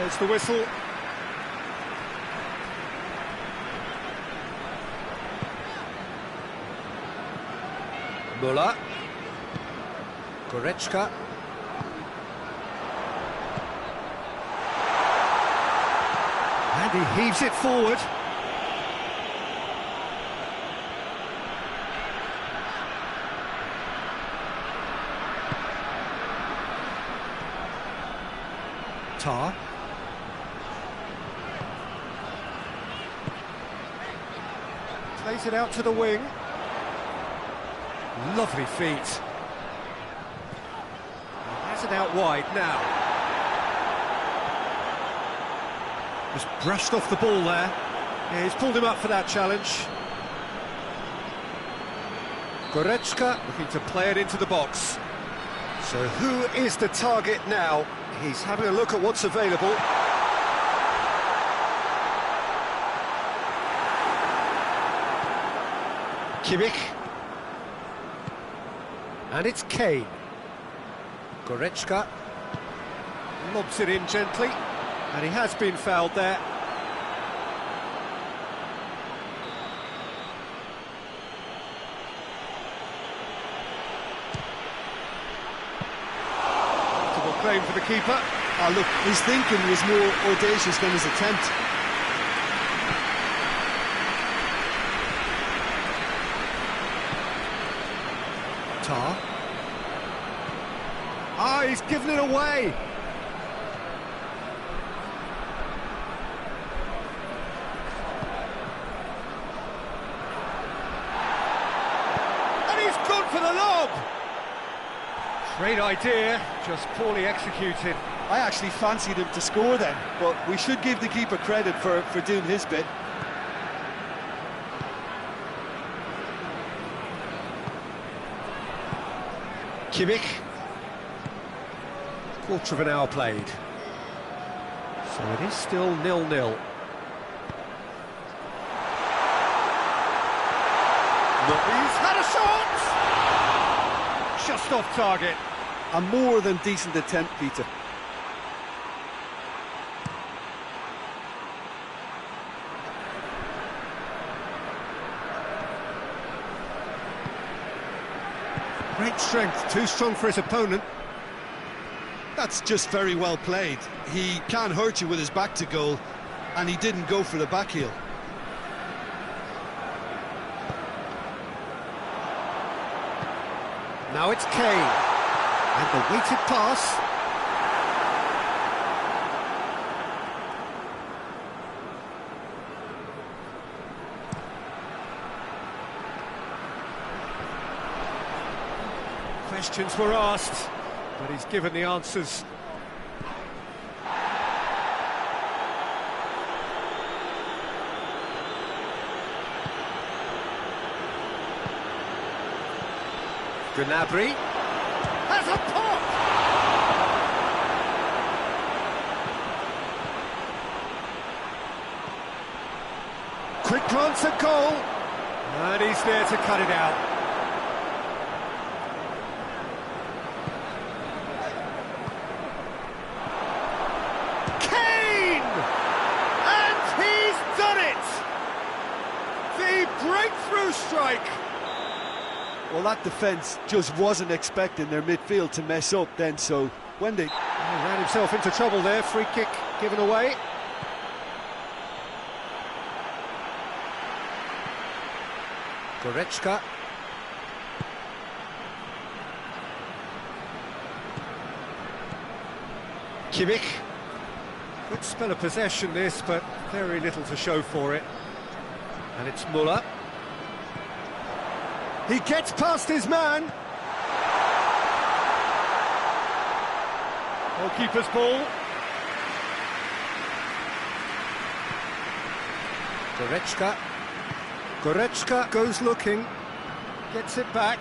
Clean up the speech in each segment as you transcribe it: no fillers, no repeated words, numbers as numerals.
There's the whistle. Müller. Goretzka. And he heaves it forward. Tar. Plays it out to the wing. Lovely feet. Has it out wide now. Just brushed off the ball there. Yeah, he's pulled him up for that challenge. Goretzka looking to play it into the box. So who is the target now? He's having a look at what's available. Kimmich. And it's Kane. Goretzka lobs it in gently, and he has been fouled there. Comfortable claim for the keeper. Oh, look, his thinking was more audacious than his attempt. Tar. Ah, he's given it away. And he's gone for the lob. Great idea, just poorly executed. I actually fancied him to score then, but we should give the keeper credit for doing his bit. Kimmich. Quarter of an hour played. So it is still 0-0. He's had a shot! Just off target. A more than decent attempt, Peter. Great strength, too strong for his opponent. That's just very well played. He can't hurt you with his back to goal, and he didn't go for the back heel. Now it's Kane. And the weighted pass. Questions were asked, but he's given the answers. Gnabry has a pop! Quick glance at goal, and he's there to cut it out. Breakthrough strike! Well, that defence just wasn't expecting their midfield to mess up then, so when they... He ran himself into trouble there, free kick given away. Goretzka. Kimmich. Good spell of possession this, but very little to show for it. And it's Müller. He gets past his man. Goalkeeper's ball. Goretzka. Goretzka goes looking. Gets it back.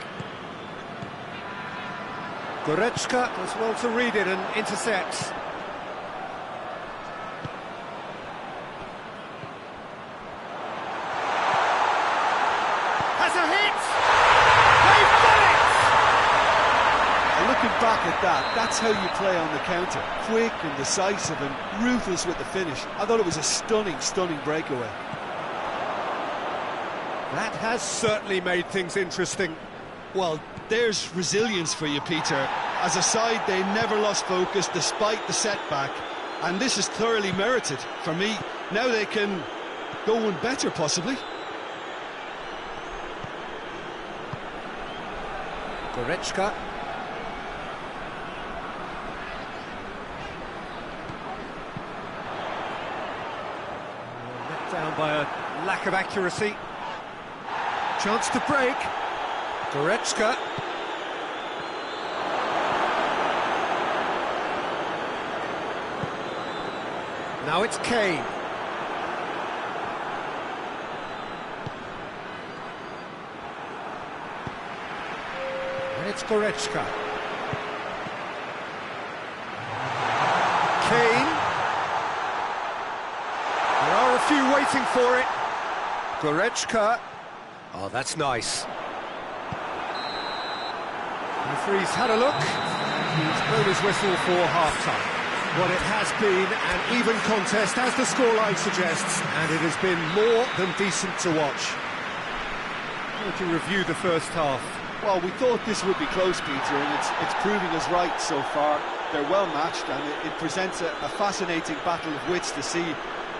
Goretzka does well to read it and intercepts. back at that, that's how you play on the counter. Quick and decisive and ruthless with the finish. I thought it was a stunning, stunning breakaway. That has certainly made things interesting. Well, there's resilience for you, Peter. As a side, they never lost focus despite the setback, and this is thoroughly merited for me. Now they can go one better, possibly. Goretzka. Let down by a lack of accuracy. Chance to break. Goretzka. Now it's Kane. And it's Goretzka. Kane. There are a few waiting for it. Goretzka. Oh, that's nice. Referee's had a look. He's blown his whistle for half-time. Well, it has been an even contest, as the scoreline suggests, and it has been more than decent to watch. How would you review the first half? Well, we thought this would be close, Peter, and it's proving us right so far. They're well matched, and it presents a fascinating battle of wits to see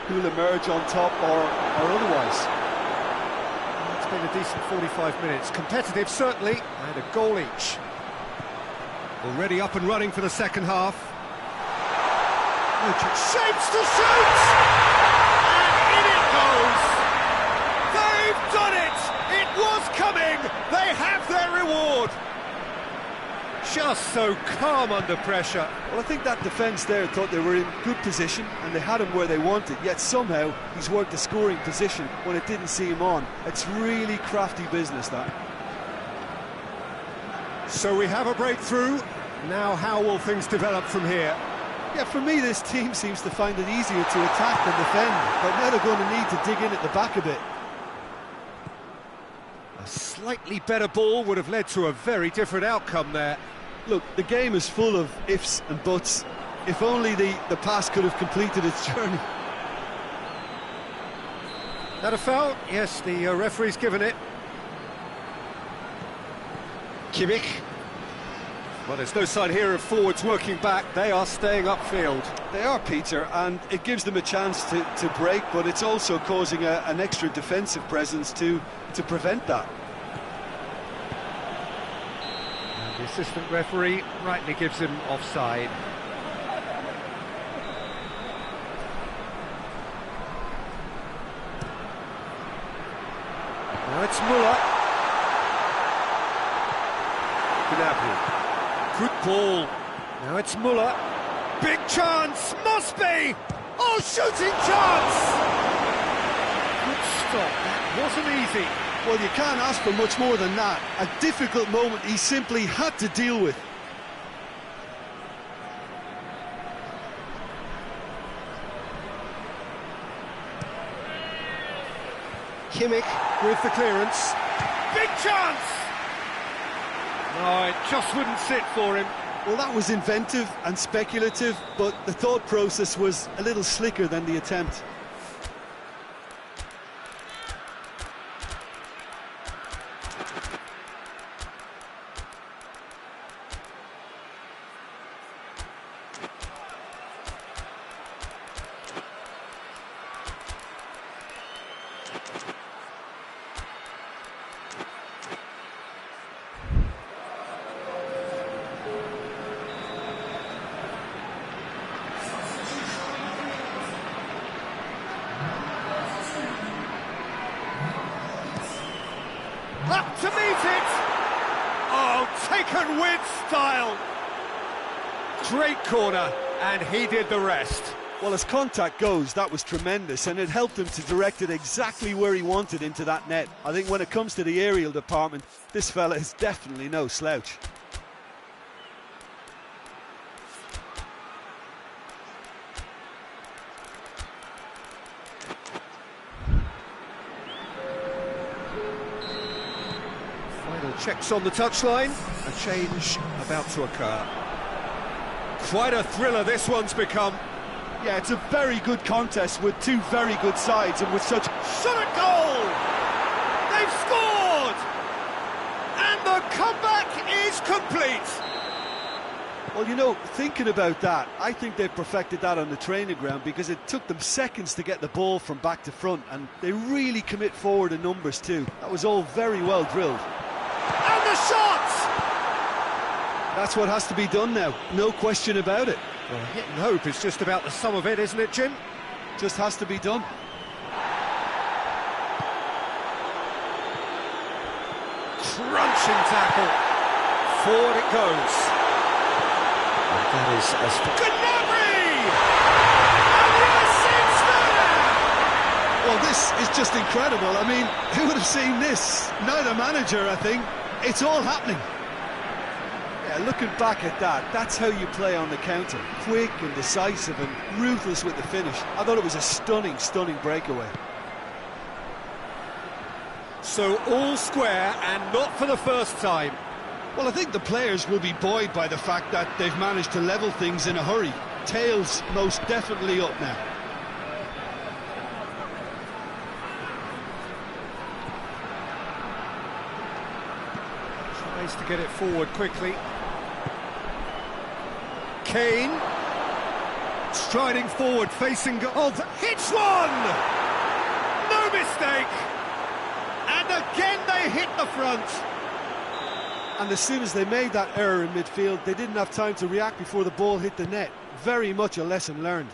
who'll emerge on top or otherwise. It's been a decent 45 minutes. Competitive, certainly, and a goal each. Already up and running for the second half. Shapes to shoot! And in it goes! They've done it! It was coming! They have their reward! Just so calm under pressure. Well, I think that defence there thought they were in good position and they had him where they wanted, yet somehow he's worked the scoring position when it didn't see him on. It's really crafty business, that. So we have a breakthrough. Now how will things develop from here? Yeah, for me, this team seems to find it easier to attack than defend, but now they're going to need to dig in at the back a bit. A slightly better ball would have led to a very different outcome there. Look, the game is full of ifs and buts. If only the pass could have completed its journey. That a foul? Yes, the referee's given it. Kimmich. Well, there's no sign here of forwards working back. They are staying upfield. They are, Peter, and it gives them a chance to break, but it's also causing an extra defensive presence to prevent that. And the assistant referee rightly gives him offside. Now it's Müller. Gnabry. Good ball. Now it's Müller. Big chance! Must be! Oh, shooting chance! Good stop. That wasn't easy. Well, you can't ask for much more than that. A difficult moment he simply had to deal with. Kimmich with the clearance. Big chance! No, it just wouldn't sit for him. Well, that was inventive and speculative, but the thought process was a little slicker than the attempt. Up to meet it! Oh, taken with style! Great corner, and he did the rest. Well, as contact goes, that was tremendous, and it helped him to direct it exactly where he wanted into that net. I think when it comes to the aerial department, this fella is definitely no slouch. Checks on the touchline, and change about to occur. Quite a thriller this one's become. Yeah, it's a very good contest with two very good sides, and with such... Shot at goal! They've scored! And the comeback is complete! Well, you know, thinking about that, I think they perfected that on the training ground, because it took them seconds to get the ball from back to front, and they really commit forward in numbers too. That was all very well drilled. And the shot! That's what has to be done now, no question about it. Well, hitting hope is just about the sum of it, isn't it, Jim? Just has to be done. Crunching tackle. Forward it goes. And that is as... Gnabry! And Well, this is just incredible. I mean, who would have seen this? Neither manager, I think. It's all happening. Yeah, looking back at that, that's how you play on the counter. Quick and decisive and ruthless with the finish. I thought it was a stunning, stunning breakaway. So all square, and not for the first time. Well, I think the players will be buoyed by the fact that they've managed to level things in a hurry. Tails most definitely up now. Tries to get it forward quickly. Kane, striding forward, facing goal, hits one! No mistake! And again they hit the front. And as soon as they made that error in midfield, they didn't have time to react before the ball hit the net. Very much a lesson learned.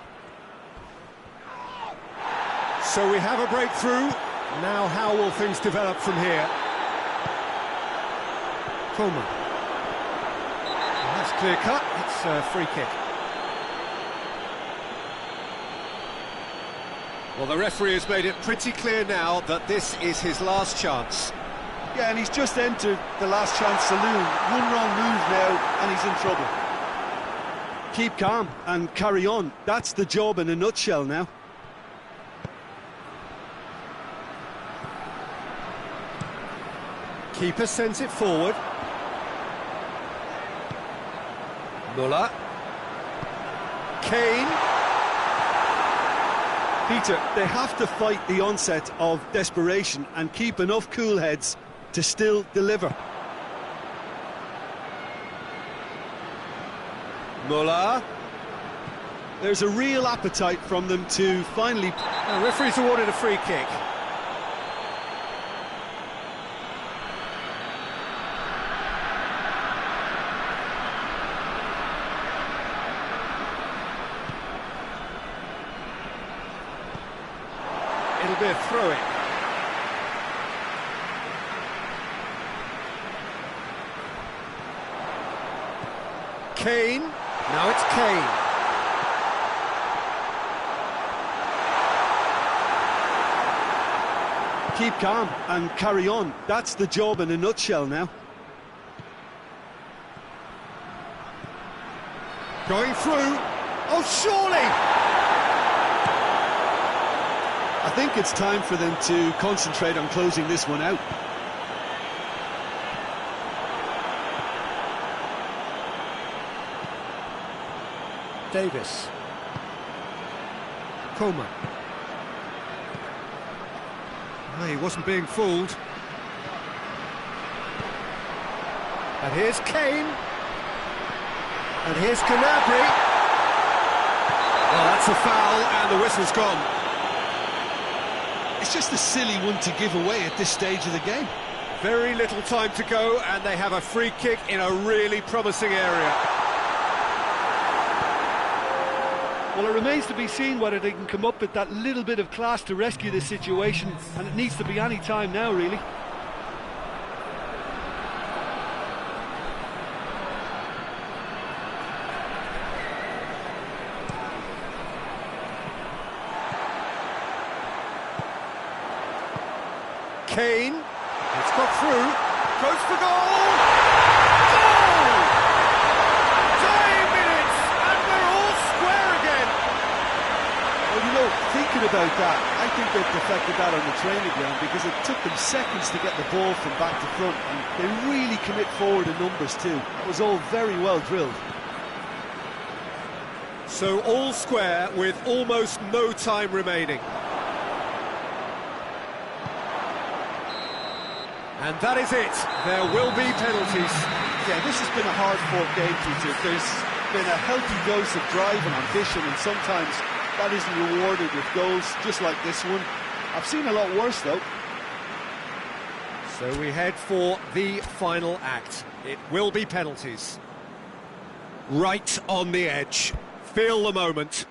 So we have a breakthrough. Now how will things develop from here? Coleman. That's clear cut, it's a free kick. Well, the referee has made it pretty clear now that this is his last chance. Yeah, and he's just entered the last chance saloon. One wrong move now, and he's in trouble. Keep calm and carry on. That's the job in a nutshell now. Keeper sends it forward. Muller. Kane. Peter, they have to fight the onset of desperation and keep enough cool heads to still deliver. Muller. There's a real appetite from them to finally... The referee's awarded a free kick. It'll be a throw-in. Kane. Now it's Kane. Keep calm and carry on. That's the job in a nutshell now. Going through. Oh, surely! I think it's time for them to concentrate on closing this one out. Davis. Coleman. No, he wasn't being fooled. And here's Kane. And here's Gnabry. Well, that's a foul, and the whistle's gone. It's just a silly one to give away at this stage of the game. Very little time to go, and they have a free kick in a really promising area. Well, it remains to be seen whether they can come up with that little bit of class to rescue this situation, and it needs to be any time now, really. Kane, it's got through, goes for goal! Goal! 20 minutes, and we're all square again! Well, you know, thinking about that, I think they perfected that on the training ground, because it took them seconds to get the ball from back to front, and they really commit forward in numbers too. That was all very well drilled. So all square with almost no time remaining. And that is it. There will be penalties. Yeah, this has been a hard-fought game, Peter. There's been a healthy dose of drive and ambition, and sometimes that isn't rewarded with goals, just like this one. I've seen a lot worse, though. So we head for the final act. It will be penalties. Right on the edge. Feel the moment.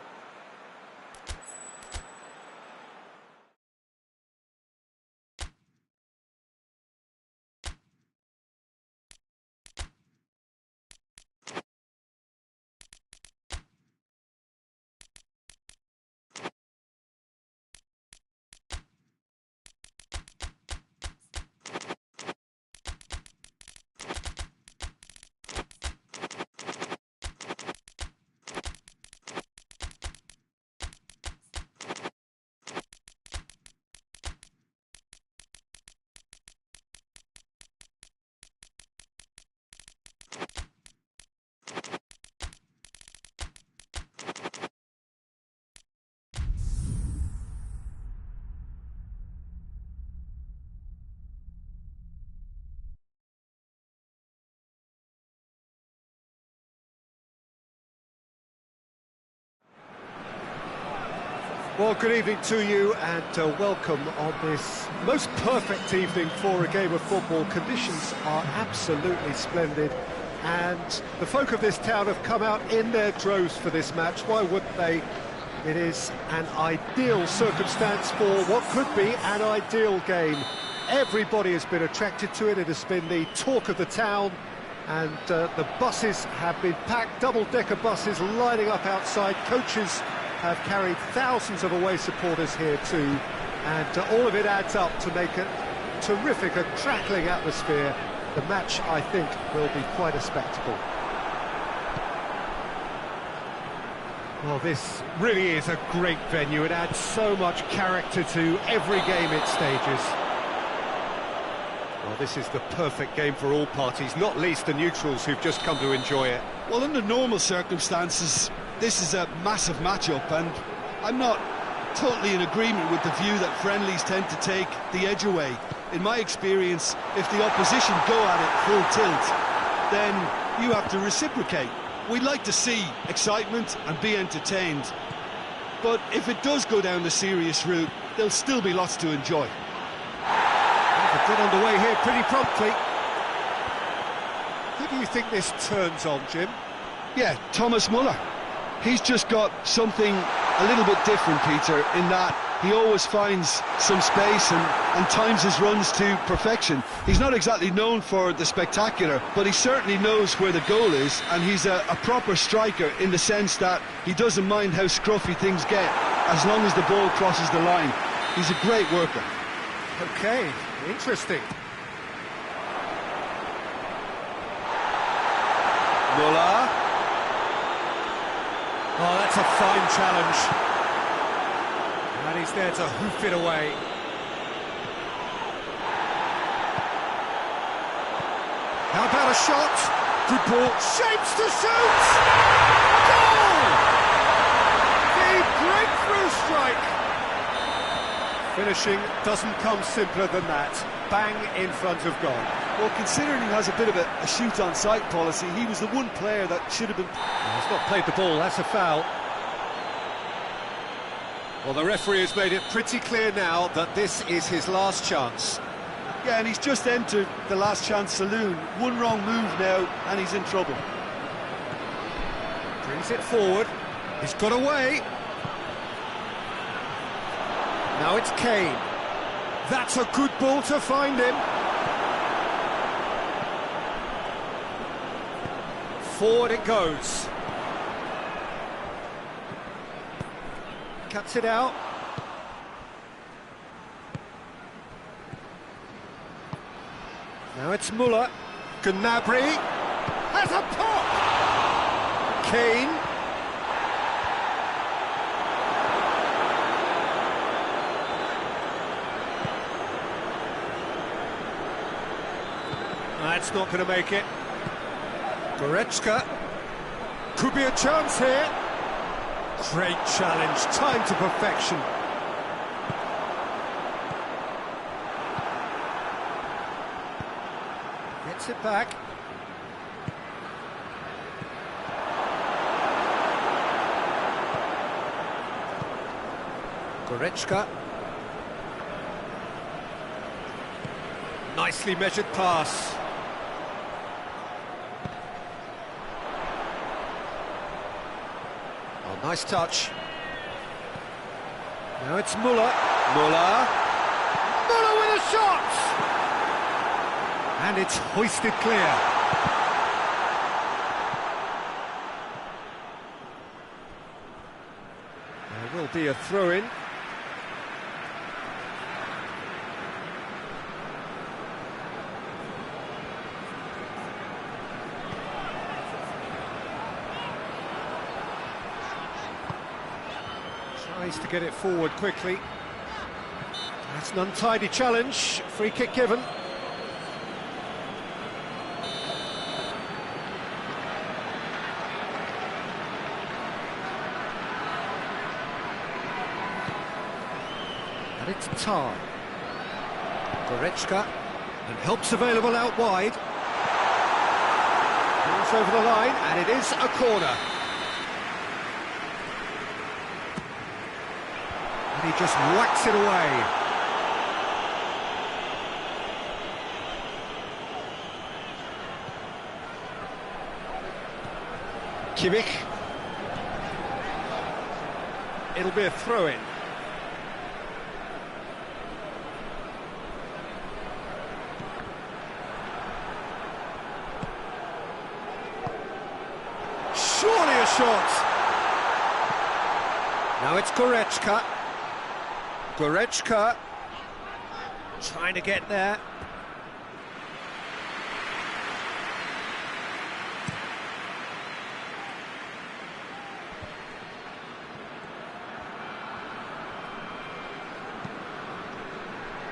Well, good evening to you, and welcome on this most perfect evening for a game of football. Conditions are absolutely splendid, and the folk of this town have come out in their droves for this match. Why wouldn't they? It is an ideal circumstance for what could be an ideal game. Everybody has been attracted to it. It has been the talk of the town, and the buses have been packed, double-decker buses lining up outside. Coaches have carried thousands of away supporters here too, and all of it adds up to make a terrific, a crackling atmosphere. The match, I think, will be quite a spectacle. Well, this really is a great venue. It adds so much character to every game it stages. Well, this is the perfect game for all parties, not least the neutrals who've just come to enjoy it. Well, under normal circumstances, this is a massive matchup, and I'm not totally in agreement with the view that friendlies tend to take the edge away. In my experience, if the opposition go at it full tilt, then you have to reciprocate. We'd like to see excitement and be entertained, but if it does go down the serious route, there'll still be lots to enjoy. They've got underway here pretty promptly. Who do you think this turns on, Jim? Yeah, Thomas Muller. He's just got something a little bit different, Peter, in that he always finds some space and times his runs to perfection. He's not exactly known for the spectacular, but he certainly knows where the goal is, and he's a proper striker in the sense that he doesn't mind how scruffy things get, as long as the ball crosses the line. He's a great worker. Okay, interesting. Muller. Oh, that's a fine challenge. And he's there to hoof it away. How about a shot? Good ball. Shapes to shoot! Goal! The breakthrough strike! Finishing doesn't come simpler than that. Bang in front of goal. Well, considering he has a bit of a shoot-on-sight policy, he was the one player that should have been... He's not played the ball, that's a foul. Well, the referee has made it pretty clear now that this is his last chance. Yeah, and he's just entered the last chance saloon. One wrong move now, and he's in trouble. Brings it forward. He's got away. Now it's Kane. That's a good ball to find him. Forward it goes. Cuts it out. Now it's Muller. Gnabry has a pop. Kane. that's not going to make it. Goretzka. Could be a chance here. Great challenge, time to perfection. Gets it back. Goretzka. Nicely measured pass. Oh, nice touch. Now it's Müller. Müller with a shot! And it's hoisted clear. There will be a throw-in. Tries to get it forward quickly. That's an untidy challenge. Free kick given. And it's Tar. Goretzka. And help's available out wide. Goes over the line, and it is a corner. And he just whacks it away. Kimmich. It'll be a throw-in. Surely a shot. Now it's Goretzka. Goretzka trying to get there.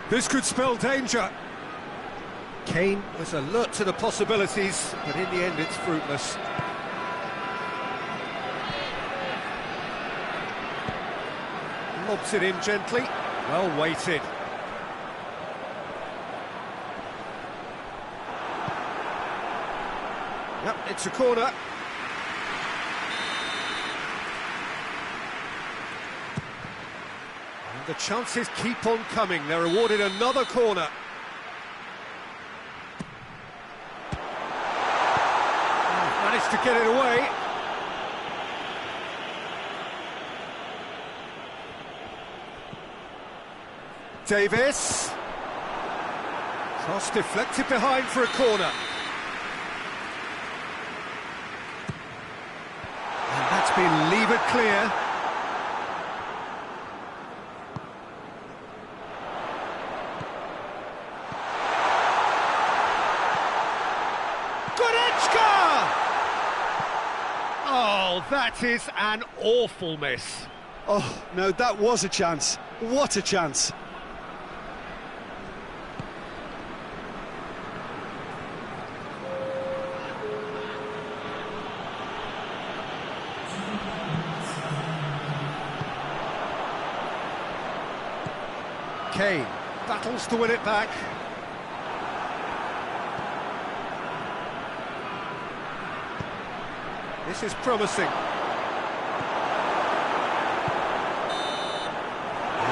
This could spell danger. Kane was alert to the possibilities, but in the end it's fruitless. Lobs it in gently. Well weighted. Yep, it's a corner. And the chances keep on coming. They're awarded another corner. Managed to get it away. Davis. Cross deflected behind for a corner. And that's been levered clear. Goretzka! Oh, that is an awful miss. Oh, no, that was a chance. What a chance. Kane battles to win it back. This is promising. And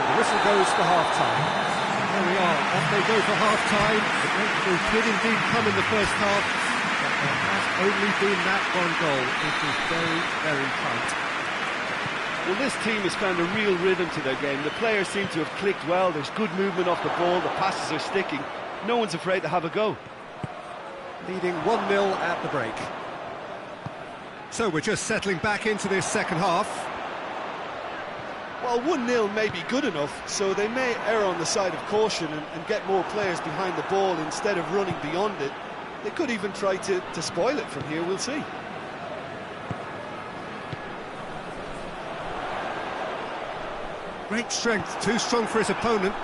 the whistle goes for half-time. There we are, off they go for half-time. The breakthrough did indeed come in the first half, but there has only been that one goal. It is very, very tight. Well, this team has found a real rhythm to their game. The players seem to have clicked well. There's good movement off the ball. The passes are sticking. No one's afraid to have a go. Leading 1-0 at the break. So we're just settling back into this second half. Well, 1-0 may be good enough, so they may err on the side of caution and get more players behind the ball instead of running beyond it. They could even try to spoil it from here, we'll see. Great strength, too strong for his opponent.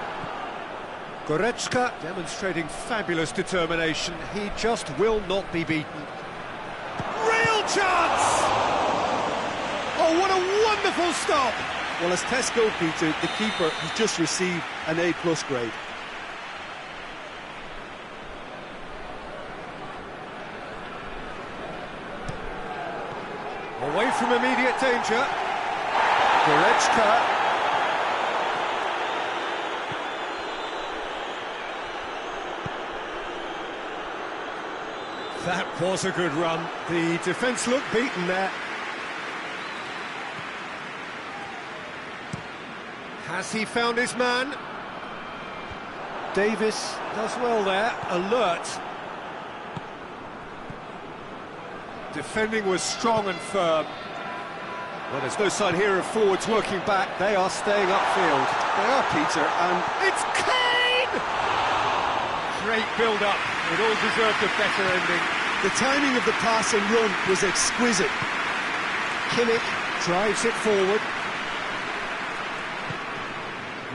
Goretzka demonstrating fabulous determination. He just will not be beaten. Real chance! Oh, what a wonderful stop! Well, as tests go, Peter, the keeper has just received an A+ grade. Away from immediate danger. Goretzka. That was a good run. The defence looked beaten there. Has he found his man? Davis does well there, alert. Defending was strong and firm. Well, there's no sign here of forwards working back. They are staying upfield. They are, Peter, and it's Kane! Great build-up. It all deserved a better ending. the timing of the pass and run was exquisite. Kimmich drives it forward.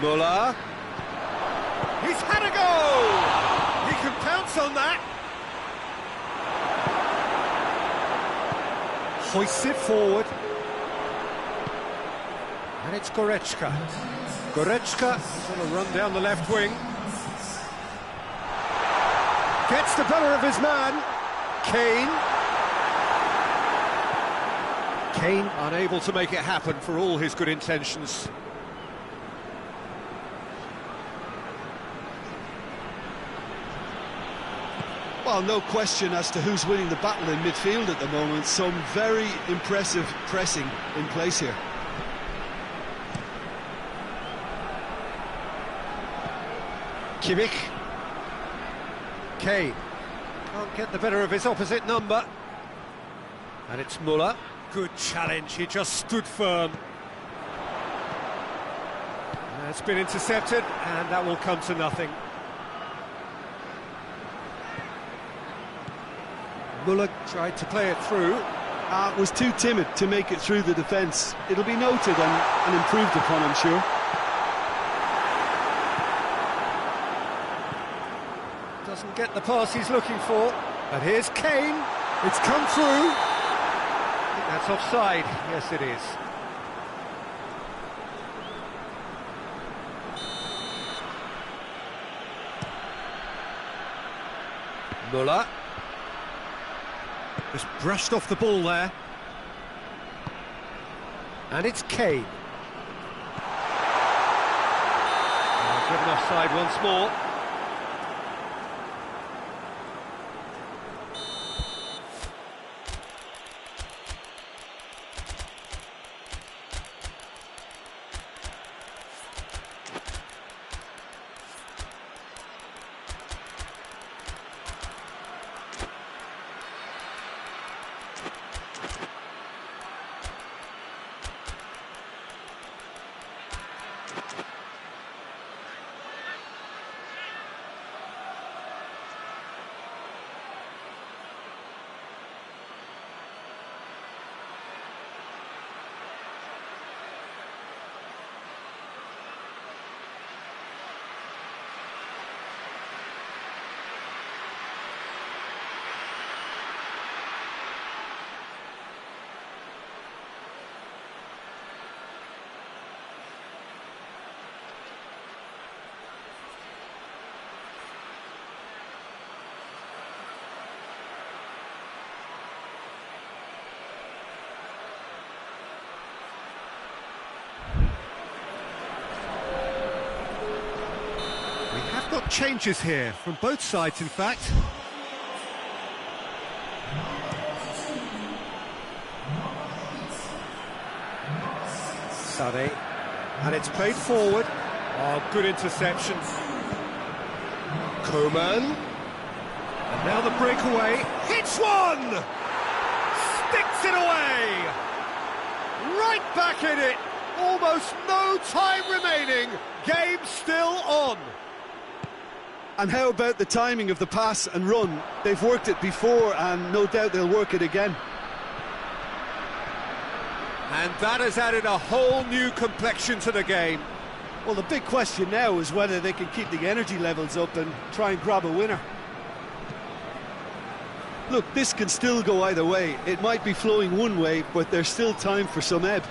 Muller. He's had a go! He can pounce on that. Hoists it forward. And it's Goretzka. Goretzka is on a run down the left wing. Gets the better of his man. Kane. Kane unable to make it happen for all his good intentions. Well, no question as to who's winning the battle in midfield at the moment. Some very impressive pressing in place here. Kimmich. Kane. Can't get the better of his opposite number. And it's Muller. Good challenge, he just stood firm. That's been intercepted, and that will come to nothing. Muller tried to play it through. Was too timid to make it through the defence. It'll be noted and improved upon, I'm sure. Doesn't get the pass he's looking for. But here's Kane. It's come through. I think that's offside. Yes, it is. Muller. Just brushed off the ball there. And it's Kane. Given offside once more. Got changes here from both sides, in fact. Sade, and it's played forward. Oh, good interception. Coman, and now the breakaway. Hits one! Sticks it away! Right back in it! Almost no time remaining. Game still on. And how about the timing of the pass and run? They've worked it before and no doubt they'll work it again. And that has added a whole new complexion to the game. Well, the big question now is whether they can keep the energy levels up and try and grab a winner. Look, this can still go either way. It might be flowing one way, but there's still time for some ebb.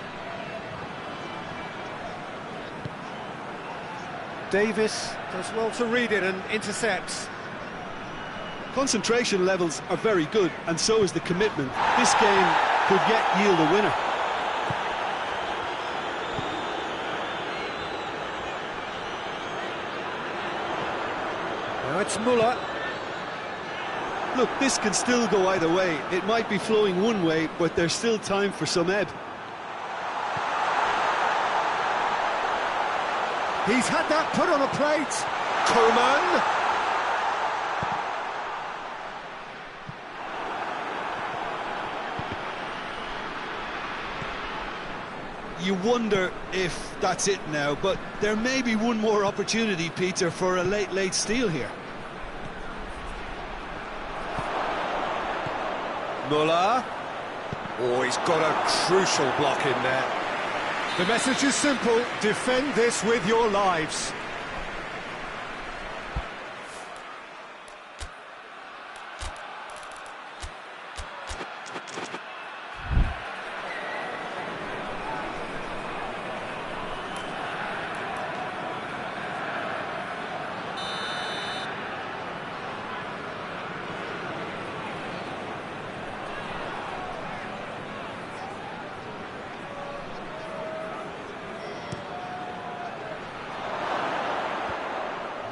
Davis does well to read it and intercepts. Concentration levels are very good, and so is the commitment. This game could yet yield a winner. Now it's Müller. Look, this can still go either way. It might be flowing one way, but there's still time for some ebb. He's had that put on a plate. Coman. You wonder if that's it now, but there may be one more opportunity, Peter, for a late steal here. Müller. Oh, he's got a crucial block in there. The message is simple: defend this with your lives.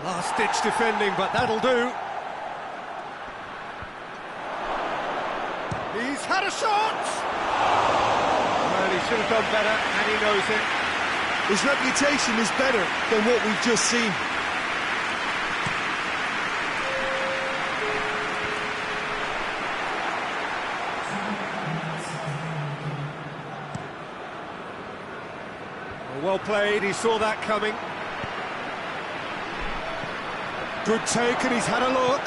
Last-ditch defending, but that'll do. He's had a shot! Well, he should have done better, and he knows it. His reputation is better than what we've just seen. Well played, he saw that coming. Good take, and he's had a look.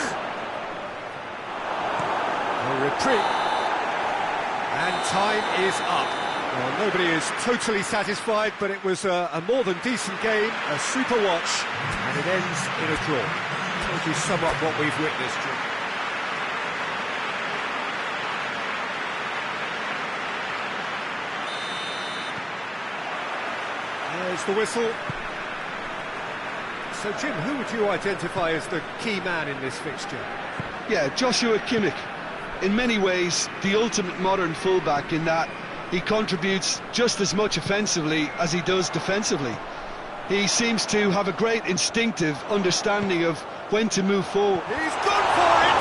A retreat. And time is up. Well, nobody is totally satisfied, but it was a more than decent game, a super watch, and it ends in a draw. Tells you somewhat what we've witnessed, Jim. There's the whistle. So, Jim, who would you identify as the key man in this fixture? Yeah, Joshua Kimmich. In many ways, the ultimate modern fullback in that he contributes just as much offensively as he does defensively. He seems to have a great instinctive understanding of when to move forward. He's gone for it!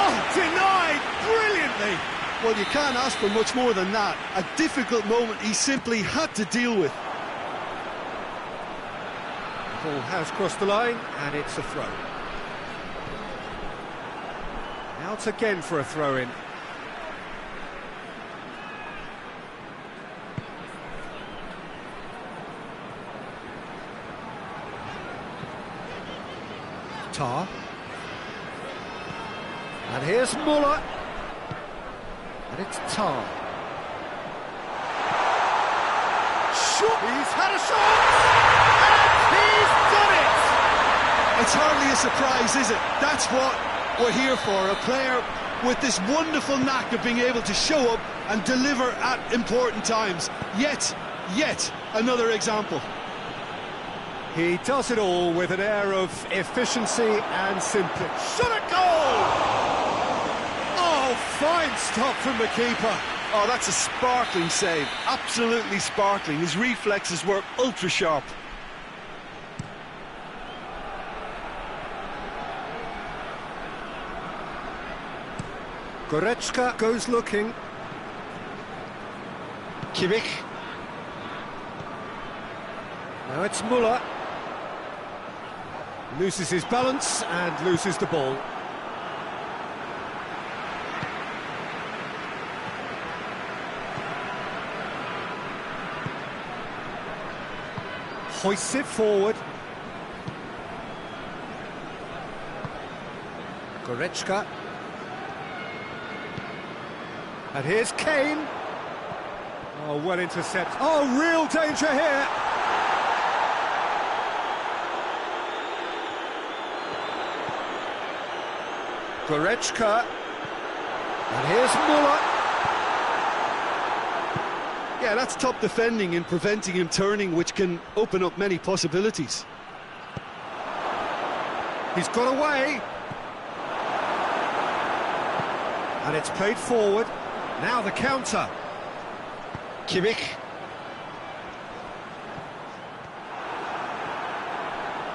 Oh, denied brilliantly! Well, you can't ask for much more than that. A difficult moment he simply had to deal with. The ball has crossed the line, and it's a throw. Out again for a throw-in. Tar. And here's Müller. And it's Tar. Shot! He's had a shot! He's done it! It's hardly a surprise, is it? That's what we're here for, a player with this wonderful knack of being able to show up and deliver at important times. Yet another example. He does it all with an air of efficiency and simplicity. Shot a goal! Oh, fine stop from the keeper. Oh, that's a sparkling save, absolutely sparkling. His reflexes were ultra sharp. Goretzka goes looking. Kimmich. Now it's Müller. Loses his balance and loses the ball. Hoists it forward. Goretzka. And here's Kane. Oh, well intercepted. Oh, real danger here. Goretzka. And here's Muller. Yeah, that's top defending and preventing him turning, which can open up many possibilities. He's got away. And it's played forward. Now the counter. Kimmich.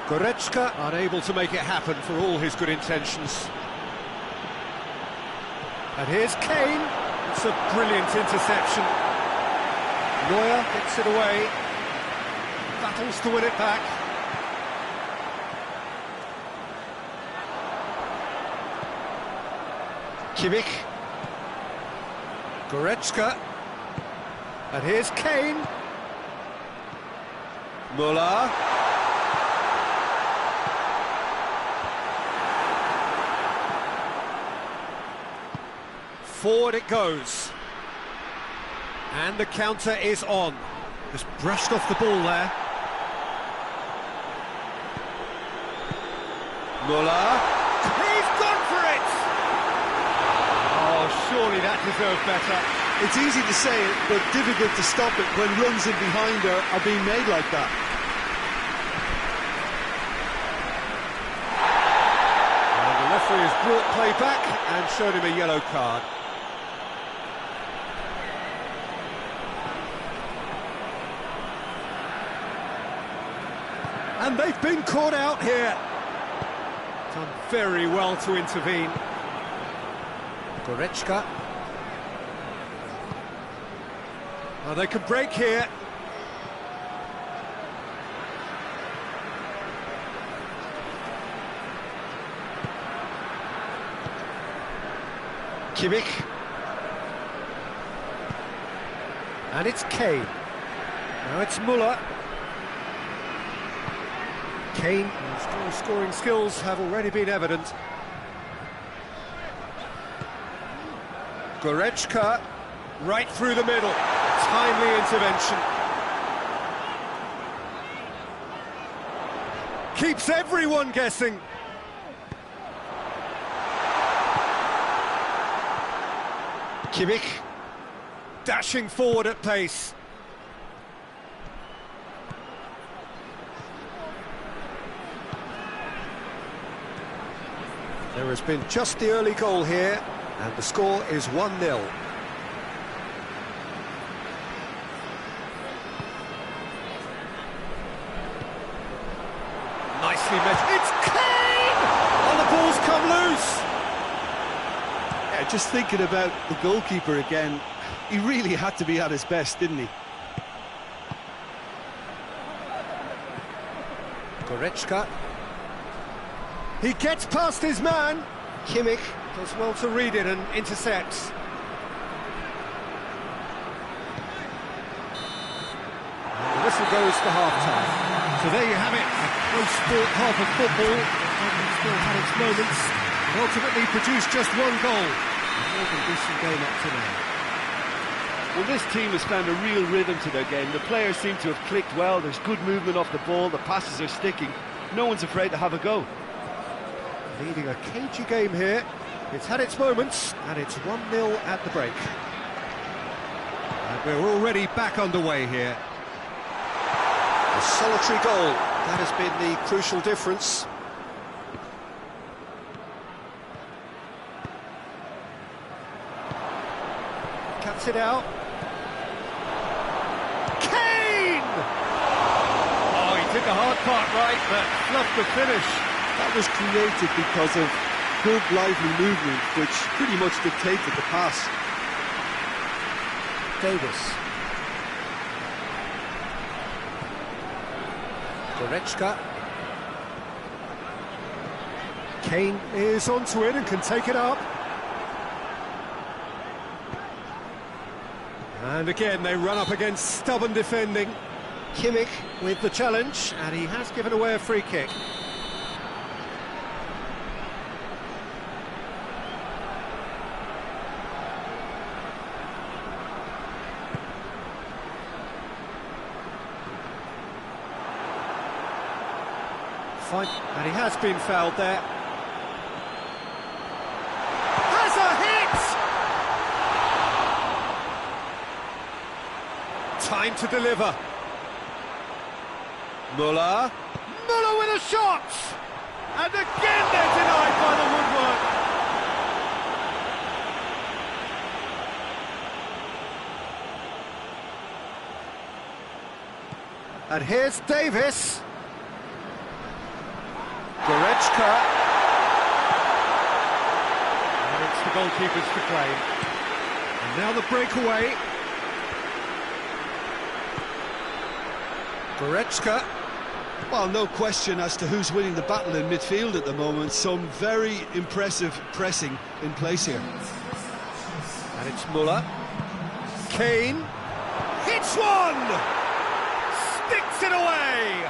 Goretzka unable to make it happen for all his good intentions. And here's Kane. It's a brilliant interception. Neuer gets it away. Battles to win it back. Kimmich. Goretzka. And here's Kane. Muller. Forward it goes. And the counter is on. Just brushed off the ball there. Muller. He's gone for it! Oh, surely that deserved better. It's easy to say it, but difficult to stop it when runs in behind are being made like that. And the referee has brought play back and showed him a yellow card. And they've been caught out here. Done very well to intervene. Goretzka. Oh, they could break here. Kimmich. And it's Kane. Now it's Muller. Kane, whose scoring skills have already been evident. Goretzka, right through the middle. Timely intervention. Keeps everyone guessing. Kimmich. Dashing forward at pace. There has been just the early goal here, and the score is 1-0. Nicely met. It's Kane! Oh, the ball's come loose! Yeah, just thinking about the goalkeeper again, he really had to be at his best, didn't he? Goretzka. He gets past his man. Kimmich does well to read it and intercepts. And the whistle goes for half-time. So there you have it, a close-fought half of football. It still had its moments, and ultimately produced just one goal. A more than decent game up to now. Well, this team has found a real rhythm to their game. The players seem to have clicked well. There's good movement off the ball. The passes are sticking. No one's afraid to have a go. Leading a cagey game here. It's had its moments, and it's 1-0 at the break. And we're already back underway here. A solitary goal, that has been the crucial difference. Cuts it out. Kane! Oh, he did the hard part right, but fluffed the finish. That was created because of good, lively movement, which pretty much dictated the pass. Davis. Goretzka. Kane is onto it and can take it up. And again, they run up against stubborn defending. Kimmich with the challenge, and he has given away a free kick. Fine, and he has been fouled there. Time to deliver. Muller. Muller with a shot! And again they're denied by the woodwork. And here's Davis. Goretzka. And it's the goalkeepers to claim. And now the breakaway. Goretzka. Well, no question as to who's winning the battle in midfield at the moment. Some very impressive pressing in place here. And it's Muller. Kane. Hits one! Sticks it away!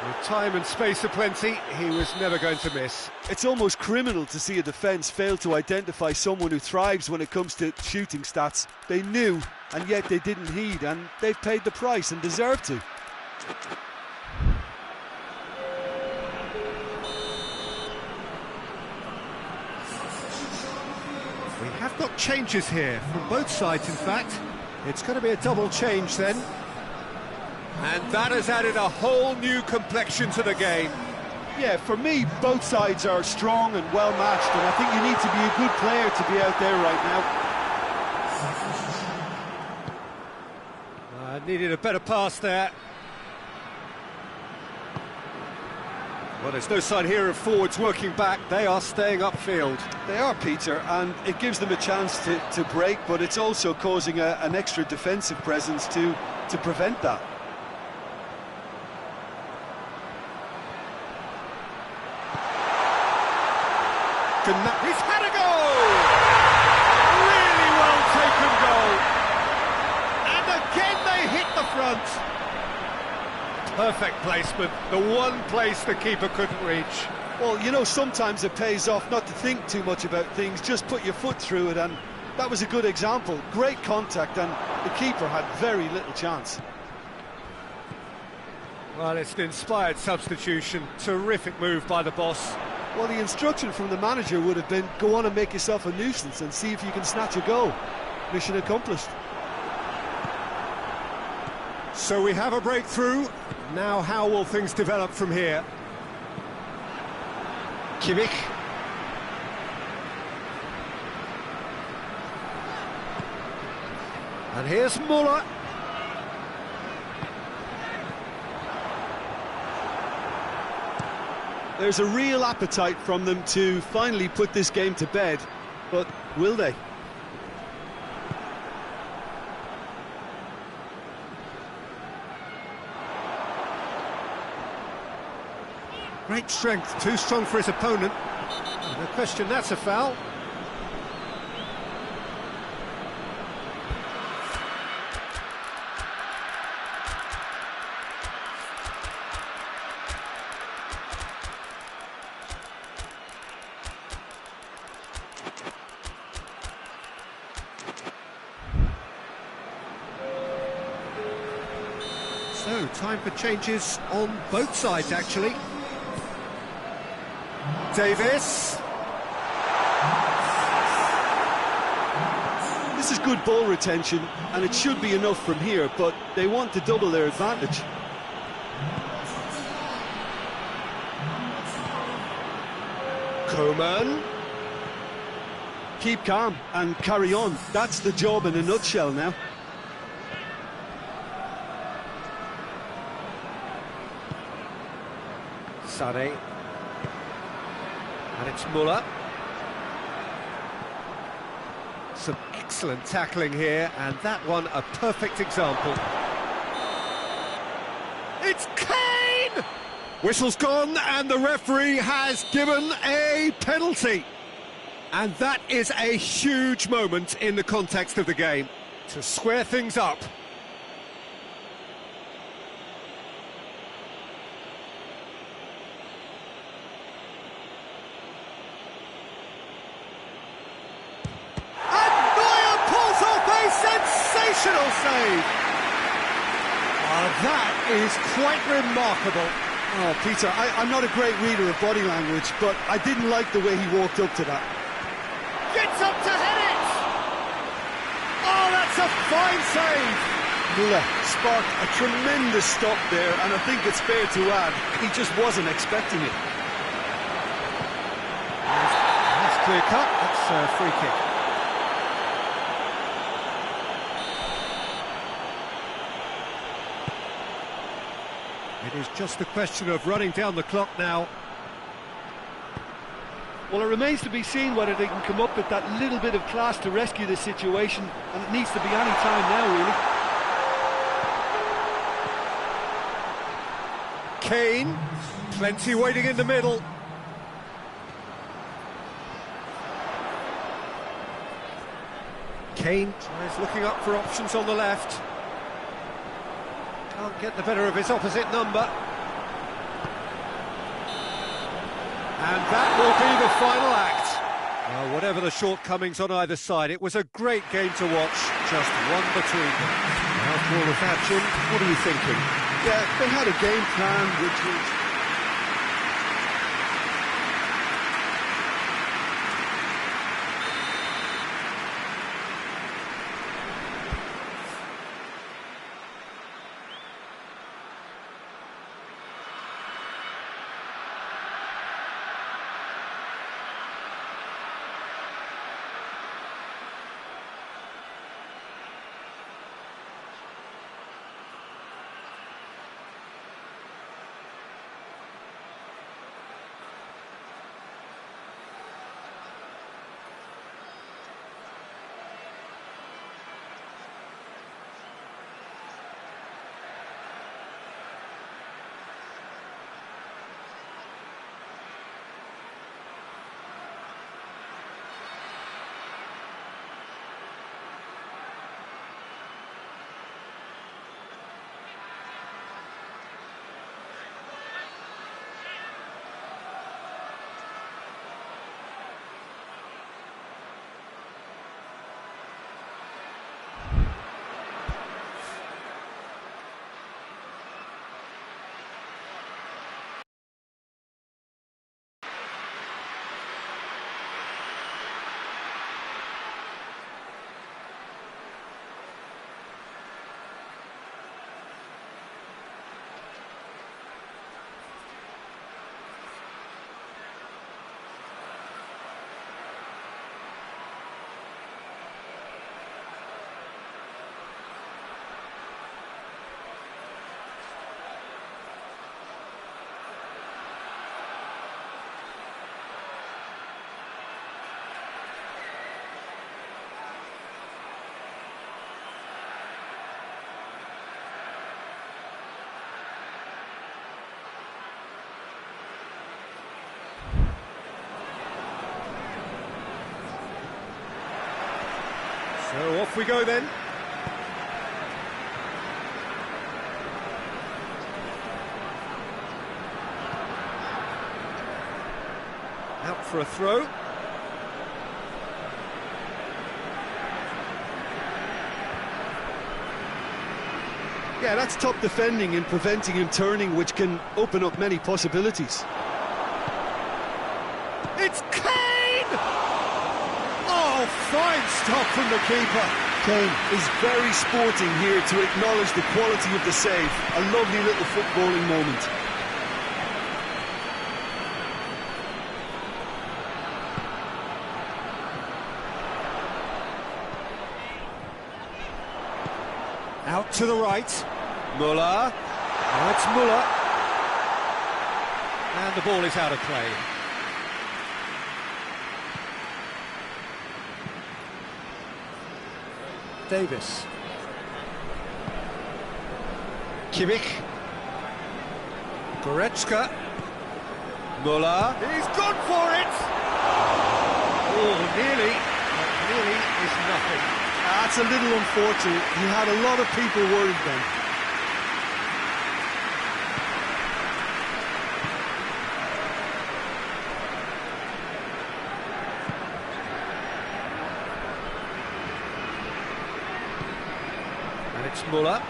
With time and space aplenty, he was never going to miss. It's almost criminal to see a defence fail to identify someone who thrives when it comes to shooting stats. They knew, and yet they didn't heed, and they've paid the price and deserve to. We have got changes here, from both sides in fact. It's going to be a double change then. And that has added a whole new complexion to the game. Yeah, for me, both sides are strong and well matched, and I think you need to be a good player to be out there right now. Needed a better pass there. Well, there's no sign here of forwards working back. They are staying upfield. They are, Peter, and it gives them a chance to break, but it's also causing an extra defensive presence to prevent that. He's had a goal! Really well taken goal. And again they hit the front. Perfect placement, the one place the keeper couldn't reach. Well, you know, sometimes it pays off not to think too much about things, just put your foot through it, and that was a good example. Great contact, and the keeper had very little chance. Well, it's an inspired substitution. Terrific move by the boss. Well, the instruction from the manager would have been, go on and make yourself a nuisance and see if you can snatch a goal. Mission accomplished. So we have a breakthrough. Now how will things develop from here? Kimmich. And here's Muller. There's a real appetite from them to finally put this game to bed, but will they? Great strength, too strong for his opponent. No question, that's a foul. So, time for changes on both sides, actually. Davis. This is good ball retention, and it should be enough from here, but they want to double their advantage. Coman. Keep calm and carry on. That's the job in a nutshell now. Sané. And it's Muller. Some excellent tackling here, and that one a perfect example. It's Kane! Whistle's gone, and the referee has given a penalty. And that is a huge moment in the context of the game. To square things up. Sensational save! That is quite remarkable. Oh, Peter, I'm not a great reader of body language, but I didn't like the way he walked up to that. Gets up to head it! Oh, that's a fine save! Müller sparked a tremendous stop there, and I think it's fair to add, he just wasn't expecting it. That's clear cut, that's a free kick. It is just a question of running down the clock now. Well, it remains to be seen whether they can come up with that little bit of class to rescue this situation, and it needs to be any time now, really. Kane, plenty waiting in the middle. Kane tries looking up for options on the left. Can't get the better of his opposite number. And that will be the final act. Well, whatever the shortcomings on either side, it was a great game to watch, just one between them. After all of that, Jim, what are you thinking? Yeah, they had a game plan which was... So off we go then. Out for a throw. Yeah, that's top defending and preventing him turning, which can open up many possibilities. It's Kane! Oh, fine stop from the keeper. Kane is very sporting here to acknowledge the quality of the save. A lovely little footballing moment. Out to the right. Müller. That's Müller. And the ball is out of play. Davis. Kimmich. Goretzka. Müller. He's gone for it! Oh, nearly. But nearly is nothing. That's a little unfortunate. He had a lot of people worried then. And it's Müller.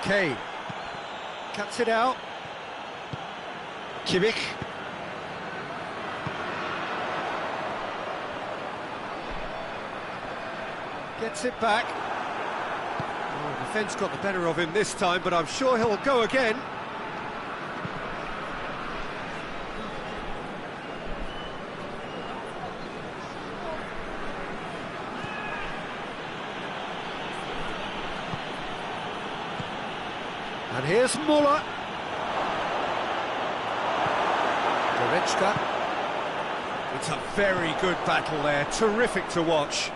Kane. Cuts it out. Kimmich. Gets it back. Oh, the defence got the better of him this time, but I'm sure he'll go again. And here's Muller. Goretzka. It's a very good battle there, terrific to watch.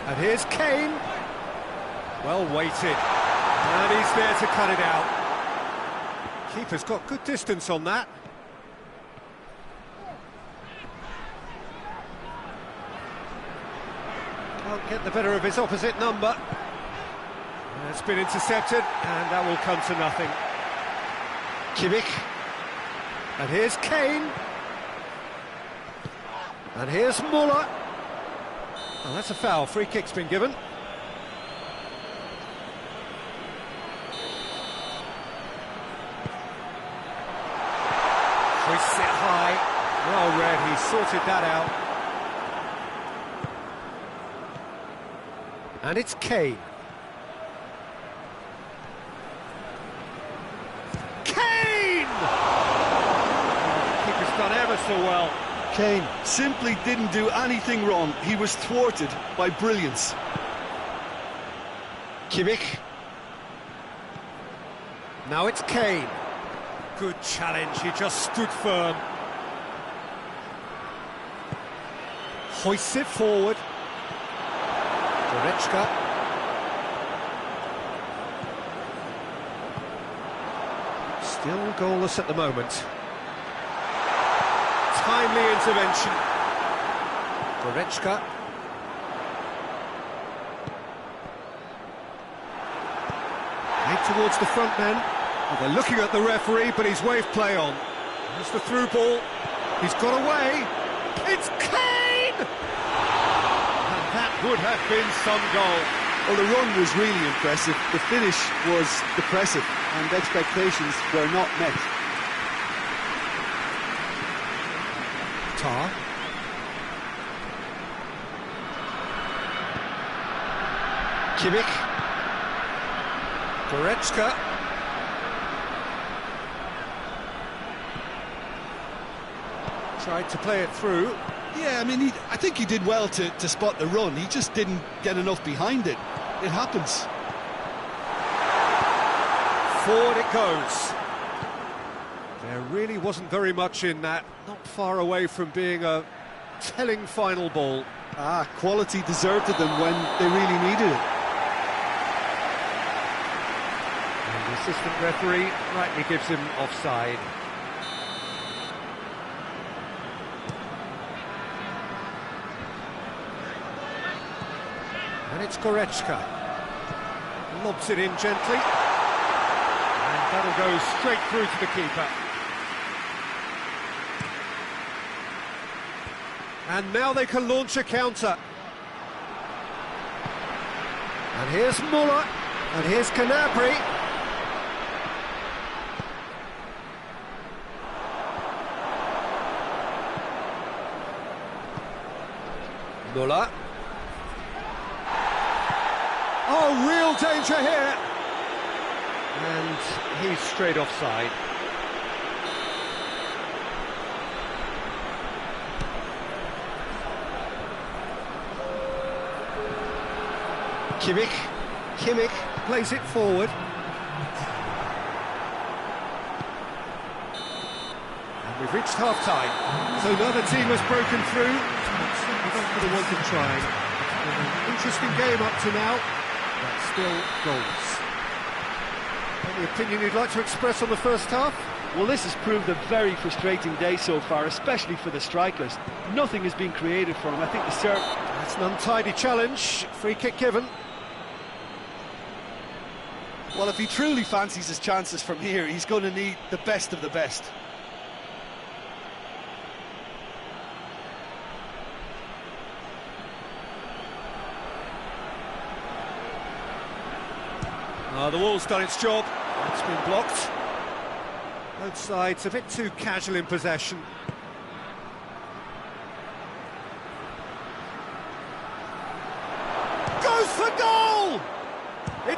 And here's Kane. Well weighted. And he's there to cut it out. Keeper's got good distance on that. Can't get the better of his opposite number. It's been intercepted, and that will come to nothing. Kimmich. And here's Kane. And here's Muller. Oh, that's a foul. Free kick's been given. Hoists it high. Well read, he sorted that out. And it's Kane. Kane! Keeper's done ever so well. Kane simply didn't do anything wrong. He was thwarted by brilliance. Kimmich. Now it's Kane. Good challenge, he just stood firm. Hoists it forward. Goretzka. Still goalless at the moment. Timely intervention. Goretzka. Head towards the front men. Well, they're looking at the referee, but he's waved play on. There's the through ball. He's got away. It's Kane! And that would have been some goal. Well, the run was really impressive. The finish was depressive, and expectations were not met. Tar. Kimmich. Goretzka. Tried to play it through. Yeah, I mean, I think he did well to spot the run. He just didn't get enough behind it. It happens. Forward it goes. There really wasn't very much in that. Not far away from being a telling final ball. Quality deserted them when they really needed it. And the assistant referee rightly gives him offside. And it's Goretzka. Lobs it in gently. And that'll go straight through to the keeper. And now they can launch a counter. And here's Muller. And here's Gnabry. Muller. Oh, real danger here. And he's straight offside. Kimmich plays it forward. And we've reached half-time. So another team has broken through. Certainly not for the one to try. It's been an interesting game up to now. But still goals. Any opinion you'd like to express on the first half? Well, this has proved a very frustrating day so far, especially for the strikers. Nothing has been created for them. I think the serve... That's an untidy challenge. Free kick given. Well, if he truly fancies his chances from here, he's going to need the best of the best. The wall's done its job. It's been blocked. Both sides a bit too casual in possession.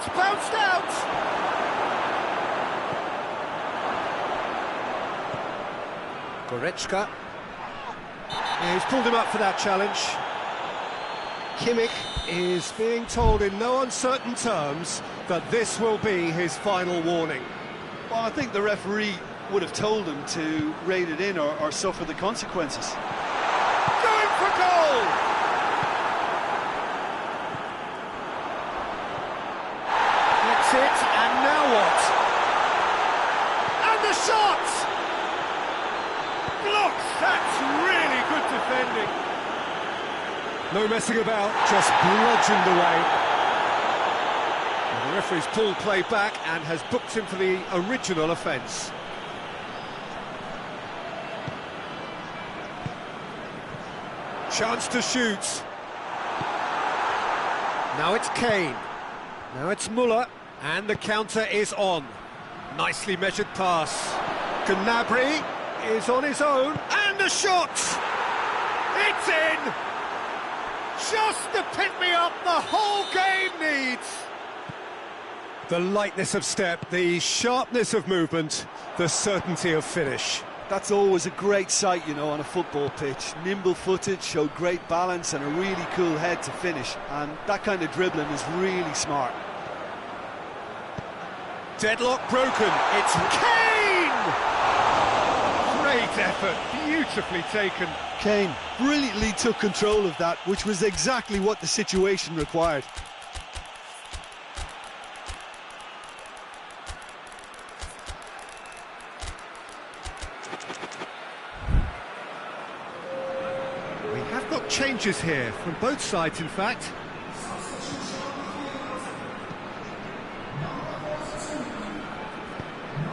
It's bounced out! Goretzka. Yeah, he's pulled him up for that challenge. Kimmich is being told in no uncertain terms that this will be his final warning. Well, I think the referee would have told him to rate it in or suffer the consequences. Going for goal! That's it, and now what? And the shot! Blocks! That's really good defending. No messing about, just bludgeoned away. And the referee's pulled play back and has booked him for the original offence. Chance to shoot. Now it's Kane. Now it's Muller, and the counter is on. Nicely measured pass. Gnabry is on his own, and the shot! It's in! Just the pick-me-up the whole game needs! The lightness of step, the sharpness of movement, the certainty of finish. That's always a great sight, you know, on a football pitch. Nimble-footed, showed great balance and a really cool head to finish. And that kind of dribbling is really smart. Deadlock broken, it's Kane! Great effort, beautifully taken. Kane brilliantly took control of that, which was exactly what the situation required. We have got changes here, from both sides in fact.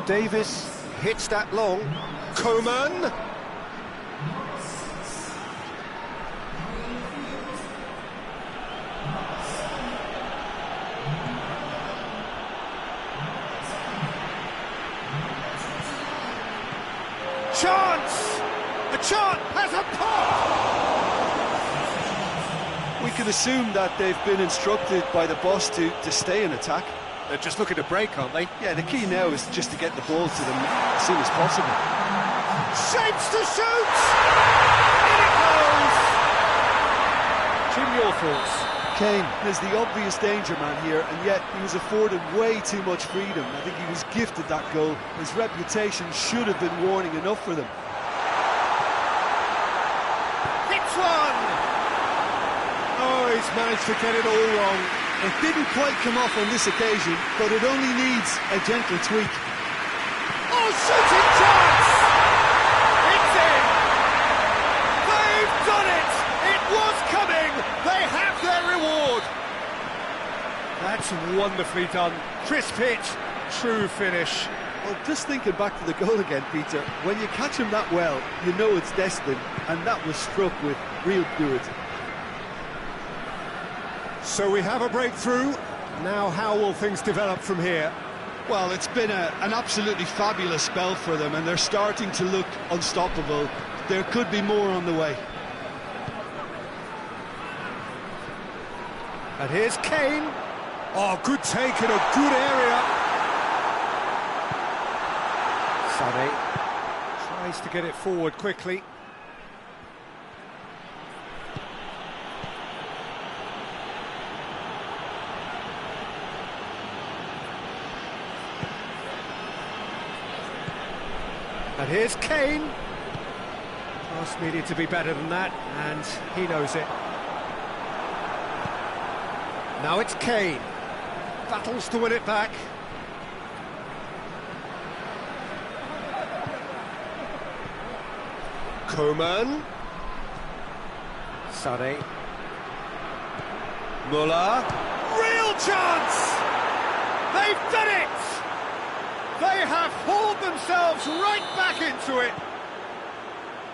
Davis hits that long. Coman! Chance! A chance has a pop! We can assume that they've been instructed by the boss to stay in attack. They're just looking to break, aren't they? Yeah, the key now is just to get the ball to them as soon as possible. Shapes to shoot! In it goes! Jim, your thoughts? Kane is the obvious danger man here, and yet he was afforded way too much freedom. I think he was gifted that goal. His reputation should have been warning enough for them. Hits one! Oh, he's managed to get it all wrong. It didn't quite come off on this occasion, but it only needs a gentle tweak. Oh, shooting chance! It's in! They've done it! It was coming! They have their reward! That's wonderfully done. Crisp hit, true finish. Well, just thinking back to the goal again, Peter, when you catch him that well, you know it's destined, and that was struck with real purity. So we have a breakthrough. Now how will things develop from here? Well, it's been an absolutely fabulous spell for them, and they're starting to look unstoppable. There could be more on the way. And here's Kane. Oh, good take in a good area. Sané tries to get it forward quickly. And here's Kane. Pass needed to be better than that, and he knows it. Now it's Kane. Battles to win it back. Coman. Sané. Muller. Real chance! They've done it! They have hauled themselves right back into it.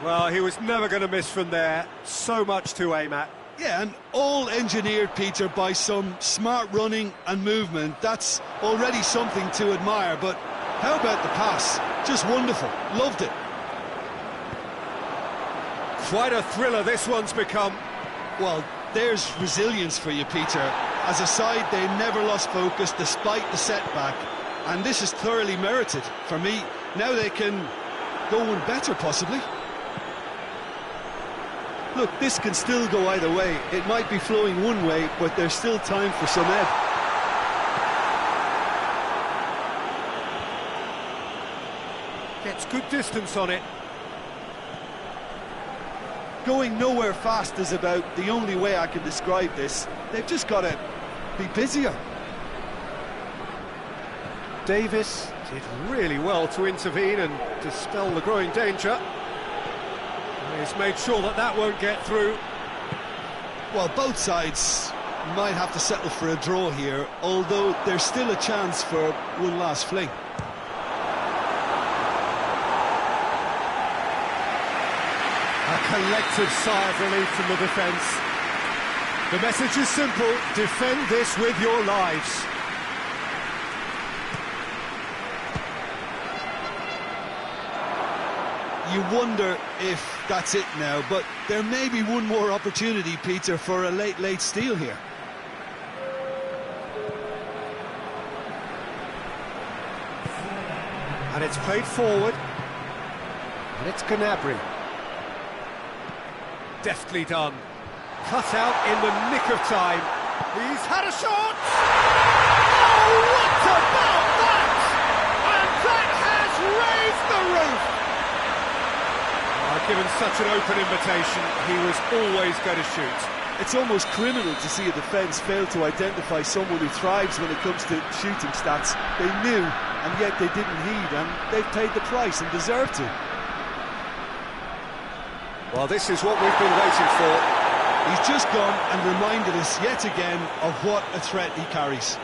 Well, he was never going to miss from there. So much to aim at. Yeah, and all engineered, Peter, by some smart running and movement. That's already something to admire, but how about the pass? Just wonderful. Loved it. Quite a thriller this one's become. Well, there's resilience for you, Peter. As a side, they never lost focus despite the setback, and this is thoroughly merited. For me, now they can go one better, possibly. Look, this can still go either way. It might be flowing one way, but there's still time for some ebb. Gets good distance on it. Going nowhere fast is about the only way I can describe this. They've just got to be busier. Davis did really well to intervene and dispel the growing danger. He's made sure that that won't get through. Well, both sides might have to settle for a draw here, although there's still a chance for one last fling. A collective sigh of relief from the defence. The message is simple: defend this with your lives. You wonder if that's it now, but there may be one more opportunity, Peter, for a late steal here. And it's played forward. And it's Gnabry. Deftly done. Cut out in the nick of time. He's had a shot! Oh, what about that? And that has raised the roof! Given such an open invitation, he was always going to shoot. It's almost criminal to see a defence fail to identify someone who thrives when it comes to shooting stats. They knew, and yet they didn't heed, and they've paid the price and deserve to. Well, this is what we've been waiting for. He's just gone and reminded us yet again of what a threat he carries.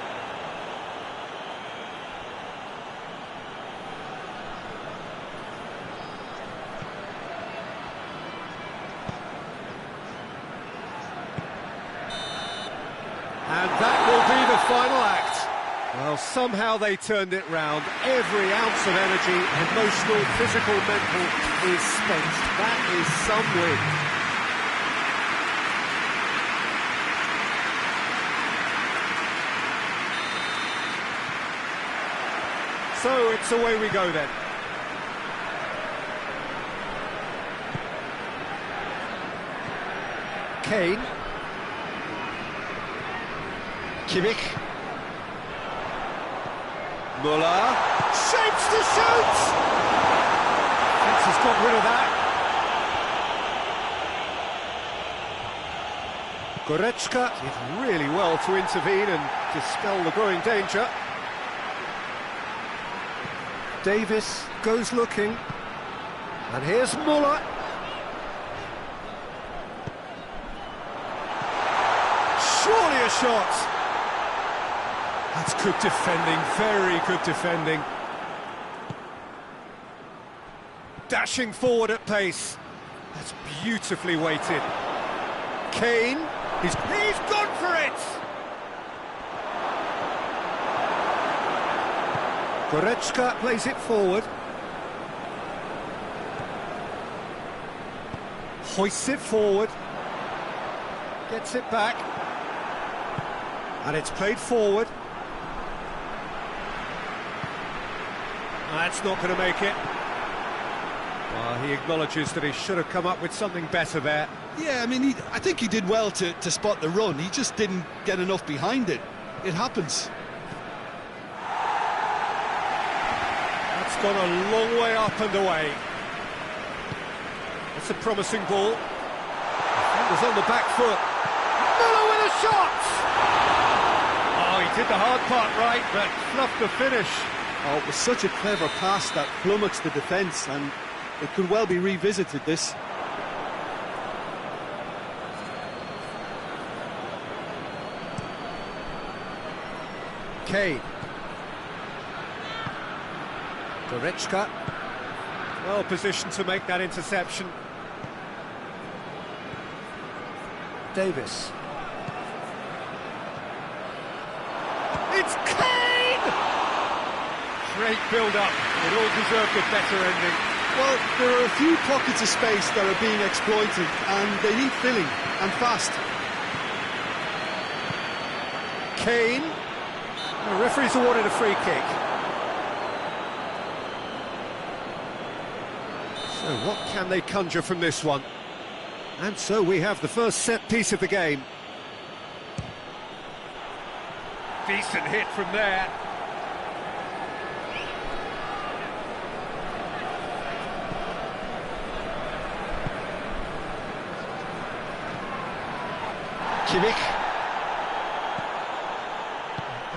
And that will be the final act. Well, somehow they turned it round. Every ounce of energy, emotional, physical, mental, is spent. That is some win. So it's away we go then. Kane. Kimmich. Müller. Shapes to shoot! Fence has got rid of that. Goretzka did really well to intervene and dispel the growing danger. Davis goes looking. And here's Müller. Surely a shot! That's good defending, very good defending. Dashing forward at pace. That's beautifully weighted. Kane, he's gone for it! Goretzka plays it forward. Hoists it forward. Gets it back. And it's played forward. That's not going to make it. Well, he acknowledges that he should have come up with something better there. Yeah, I mean, I think he did well to spot the run. He just didn't get enough behind it. It happens. That's gone a long way up and away. That's a promising ball. Defender's on the back foot. Müller with a shot! Oh, he did the hard part right, but fluffed the finish. Oh, it was such a clever pass that flummoxed the defence, and it could well be revisited, this. Kane. Goretzka. Well positioned to make that interception. Davis. It's Kane! Great build-up. It all deserved a better ending. Well, there are a few pockets of space that are being exploited, and they need filling, and fast. Kane. The referee's awarded a free kick. So what can they conjure from this one? And so we have the first set piece of the game. Decent hit from there. Kimmich.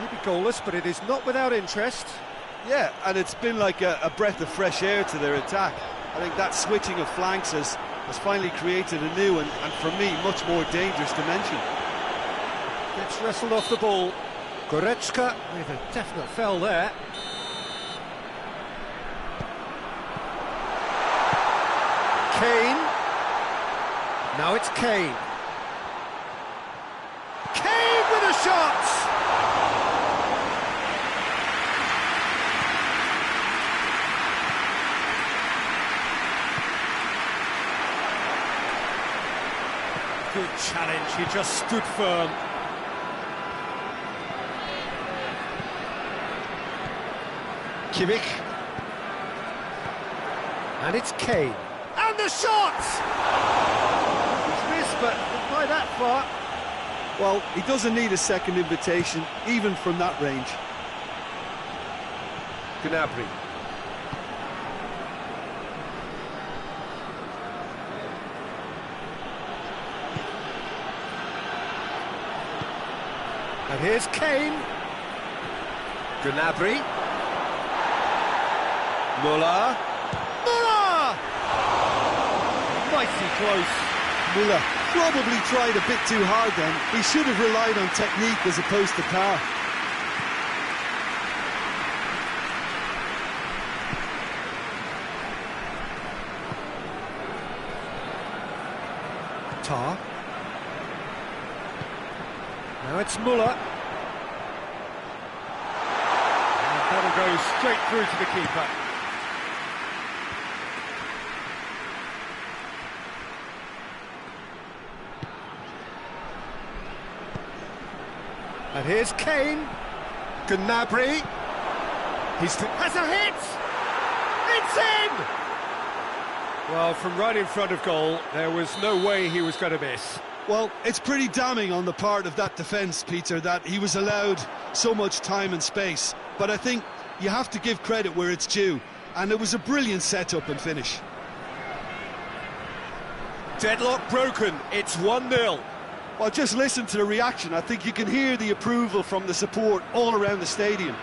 Maybe goalless, but it is not without interest. Yeah, and it's been like a breath of fresh air to their attack. I think that switching of flanks has finally created a new and for me, much more dangerous dimension. Gets wrestled off the ball. Goretzka with a definite foul there. Kane. Now it's Kane. Kane with a shot! Good challenge, he just stood firm. Kimmich. And it's Kane. And the shot! He's missed, but not by that far. Well, he doesn't need a second invitation, even from that range. Gnabry. And here's Kane. Gnabry. Müller. Müller! Mighty close. Müller probably tried a bit too hard then. He should have relied on technique as opposed to power. Tar. Now it's Müller. And that'll go straight through to the keeper. And here's Kane. Gnabry. Has a hit! It's in! Well, from right in front of goal, there was no way he was going to miss. Well, it's pretty damning on the part of that defence, Peter, that he was allowed so much time and space. But I think you have to give credit where it's due, and it was a brilliant set-up and finish. Deadlock broken, it's 1-0. Well, just listen to the reaction. I think you can hear the approval from the support all around the stadium.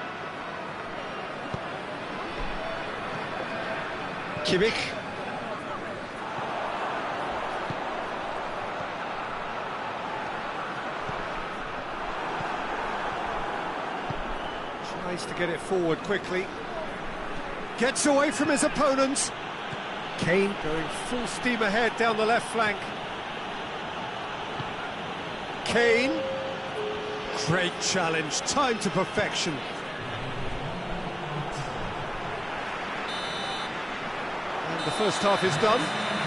Kimmich. Tries to get it forward quickly. Gets away from his opponents. Kane going full steam ahead down the left flank. Kane. Great challenge, time to perfection. And the first half is done.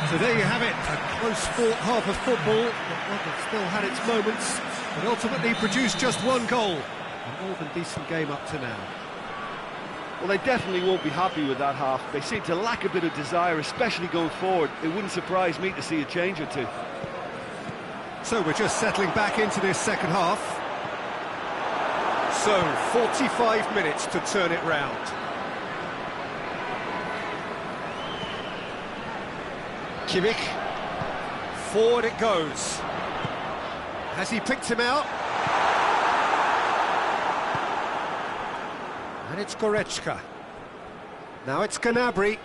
So there you have it, a close fought half of football, but one that still had its moments, but ultimately produced just one goal. A more than decent game up to now. Well, they definitely won't be happy with that half. They seem to lack a bit of desire, especially going forward. It wouldn't surprise me to see a change or two. So we're just settling back into this second half. So 45 minutes to turn it round. Kimmich. Forward it goes. Has he picked him out? And it's Goretzka. Now it's Gnabry.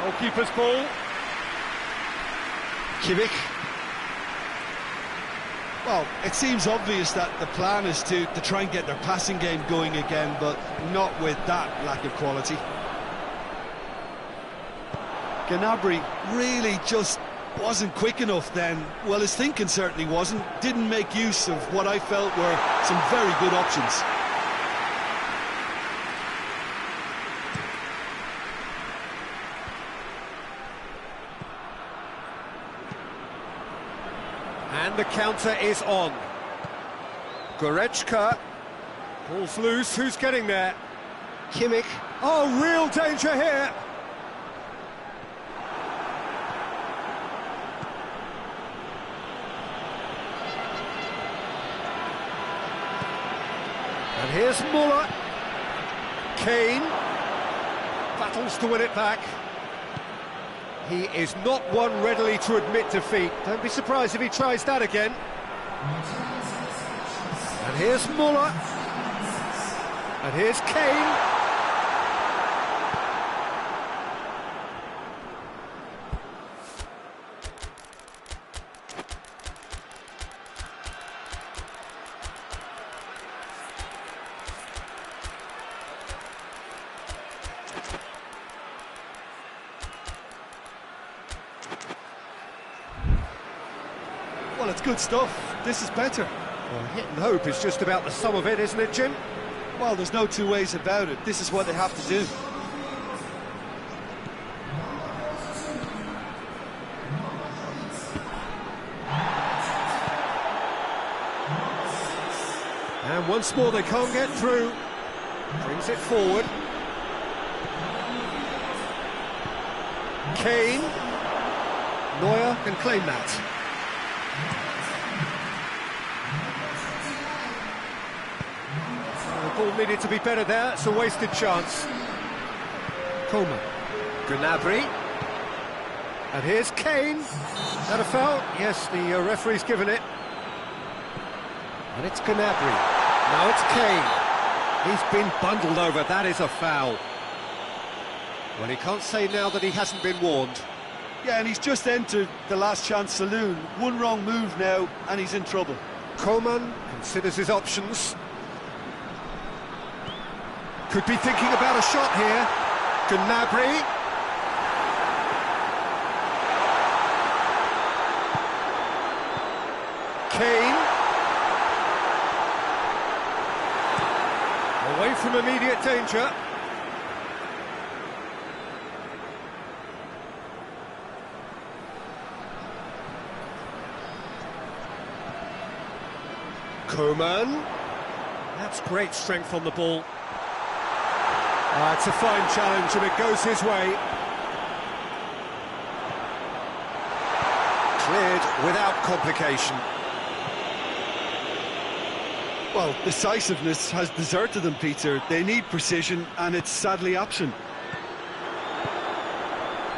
Goalkeeper's ball. Kimmich. Well, it seems obvious that the plan is to try and get their passing game going again, but not with that lack of quality. Gnabry really just wasn't quick enough then. Well, his thinking certainly wasn't. Didn't make use of what I felt were some very good options. And the counter is on. Goretzka. Ball's loose, who's getting there? Kimmich. Oh, real danger here. And here's Muller. Kane battles to win it back. He is not one readily to admit defeat. Don't be surprised if he tries that again. And here's Muller. And here's Kane. Well, it's good stuff. This is better. Well, hit and hope is just about the sum of it, isn't it, Jim? Well, there's no two ways about it. This is what they have to do. And once more they can't get through. Brings it forward. Kane. Neuer can claim that. The ball needed to be better there. It's a wasted chance. Coleman. Gnabry. And here's Kane. Is that a foul? Yes, the referee's given it. And it's Gnabry. Now it's Kane. He's been bundled over. That is a foul. Well, he can't say now that he hasn't been warned. Yeah, and he's just entered the last chance saloon. One wrong move now, and he's in trouble. Coleman considers his options. Could be thinking about a shot here. Gnabry. Kane. Away from immediate danger. Coman. That's great strength on the ball. It's a fine challenge and it goes his way. Cleared without complication. Well, decisiveness has deserted them, Peter. They need precision, and it's sadly absent.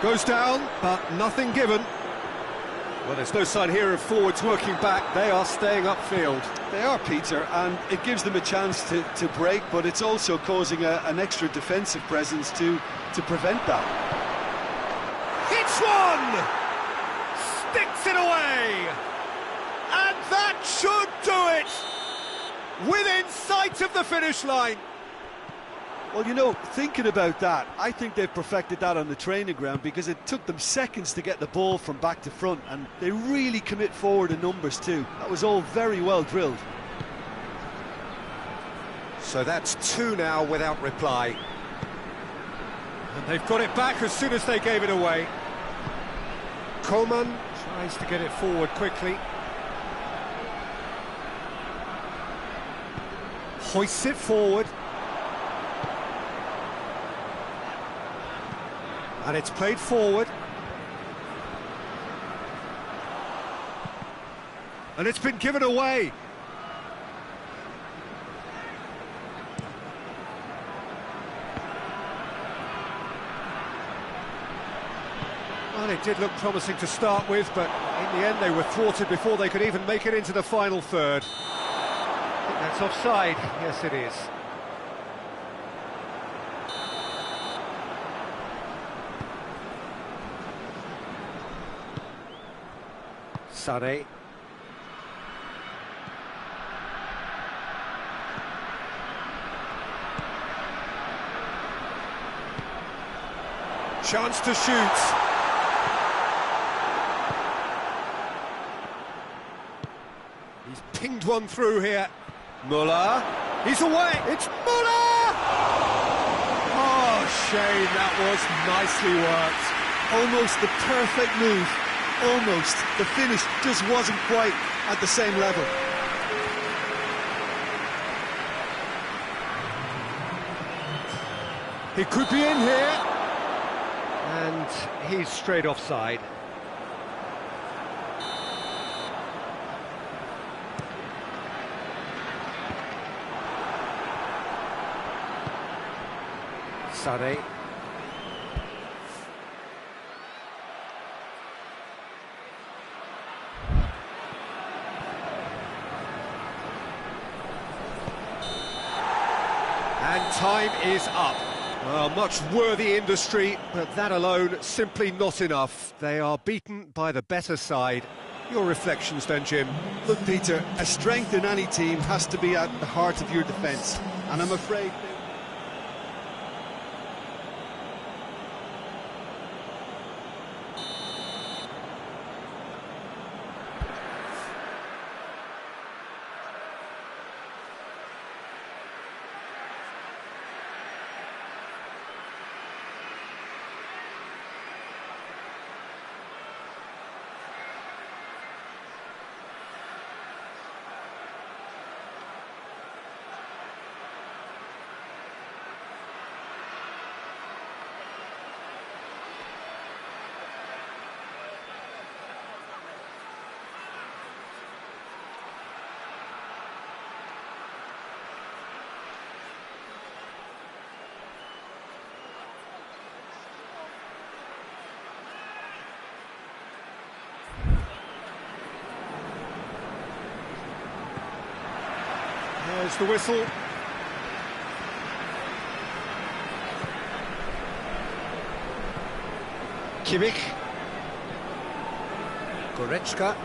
Goes down, but nothing given. Well, there's no sign here of forwards working back. They are staying upfield. They are, Peter, and it gives them a chance to break, but it's also causing an extra defensive presence to prevent that. Hits one! Sticks it away! And that should do it! Within sight of the finish line. Well, you know, thinking about that, I think they've perfected that on the training ground because it took them seconds to get the ball from back to front, and they really commit forward in numbers too. That was all very well drilled. So that's two now without reply. And they've got it back as soon as they gave it away. Coman tries to get it forward quickly. Hoists it forward. And it's played forward. And it's been given away. Well, it did look promising to start with, but in the end they were thwarted before they could even make it into the final third. I think that's offside. Yes, it is. Sané. Chance to shoot. He's pinged one through here. Muller. He's away. It's Muller! Oh, shame. That was nicely worked. Almost the perfect move. Almost. The finish just wasn't quite at the same level. He could be in here. And he's straight offside. Sade. And time is up. Well, much worthy industry, but that alone simply not enough. They are beaten by the better side. Your reflections then, Jim? Look, Peter, a strength in any team has to be at the heart of your defence, and I'm afraid... There's the whistle. Kimmich. Goretzka.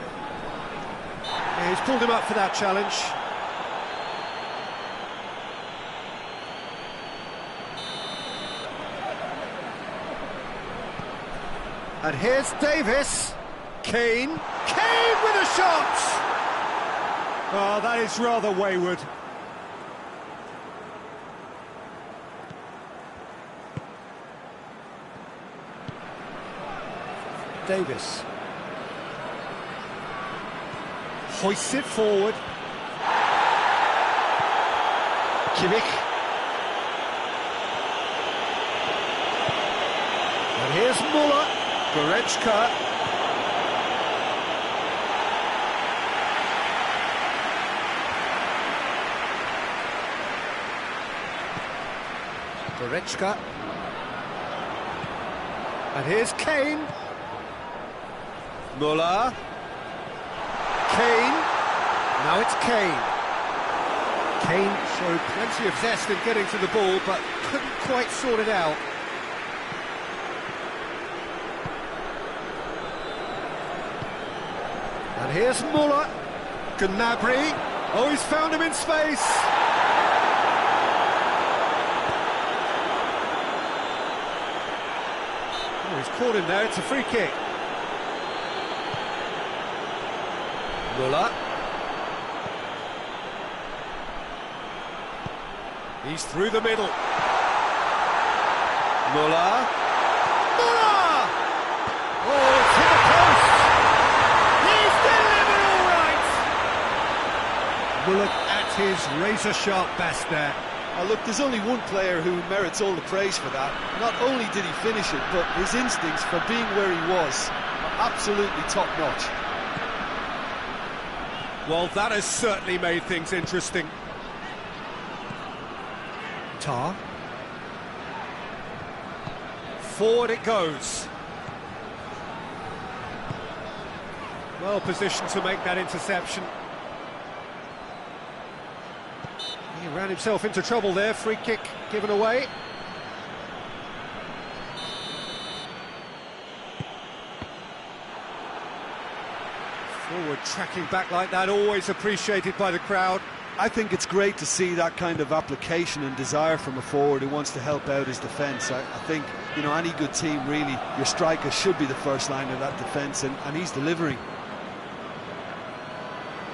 Yeah, he's pulled him up for that challenge. And here's Davis. Kane. Kane with a shot! Oh, that is rather wayward. Davis hoists it forward. Kimmich. And here's Muller. Goretzka. Goretzka. And here's Kane. Muller. Kane. Now it's Kane. Kane showed plenty of zest in getting to the ball, but couldn't quite sort it out. And here's Muller. Gnabry. Oh, he's found him in space. Oh, he's caught him there. It's a free kick. Muller. He's through the middle. Muller. Muller! Oh, it's hit the post! He's delivered all right! Muller at his razor-sharp best there. Look, there's only one player who merits all the praise for that. Not only did he finish it, but his instincts for being where he was are absolutely top-notch. Well, that has certainly made things interesting. Tar. Forward it goes. Well positioned to make that interception. He ran himself into trouble there. Free kick given away. Forward tracking back like that, always appreciated by the crowd. I think it's great to see that kind of application and desire from a forward who wants to help out his defence. I think, you know, any good team, really, your striker should be the first line of that defence, and he's delivering.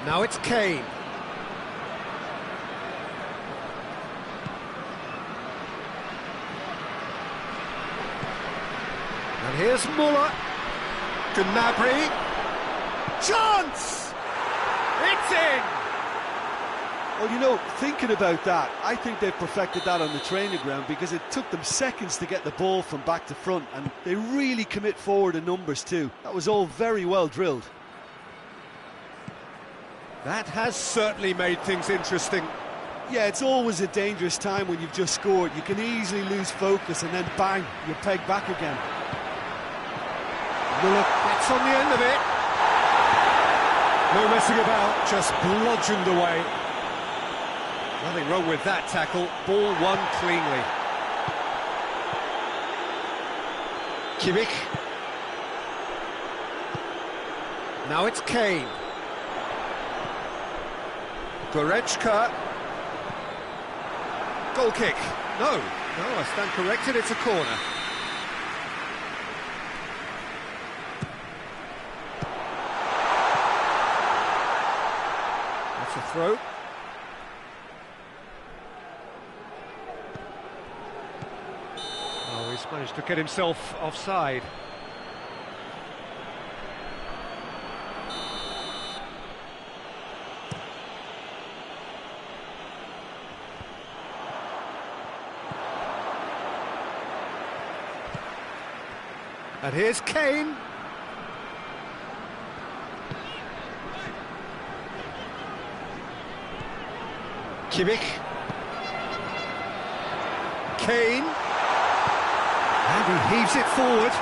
Now it's Kane. And here's Muller. Gnabry. Chance! It's in! Well, you know, thinking about that, I think they've perfected that on the training ground because it took them seconds to get the ball from back to front, and they really commit forward in numbers too. That was all very well drilled. That has certainly made things interesting. Yeah, it's always a dangerous time when you've just scored. You can easily lose focus and then bang, you're pegged back again. Muller gets on the end of it. No messing about, just bludgeoned away. Nothing wrong with that tackle, ball won cleanly. Kimmich. Now it's Kane. Goretzka. Goal kick. No, I stand corrected, it's a corner. That's a throw. Oh, he's managed to get himself offside. And here's Kane. Kimmich. Kane. And he heaves it forward.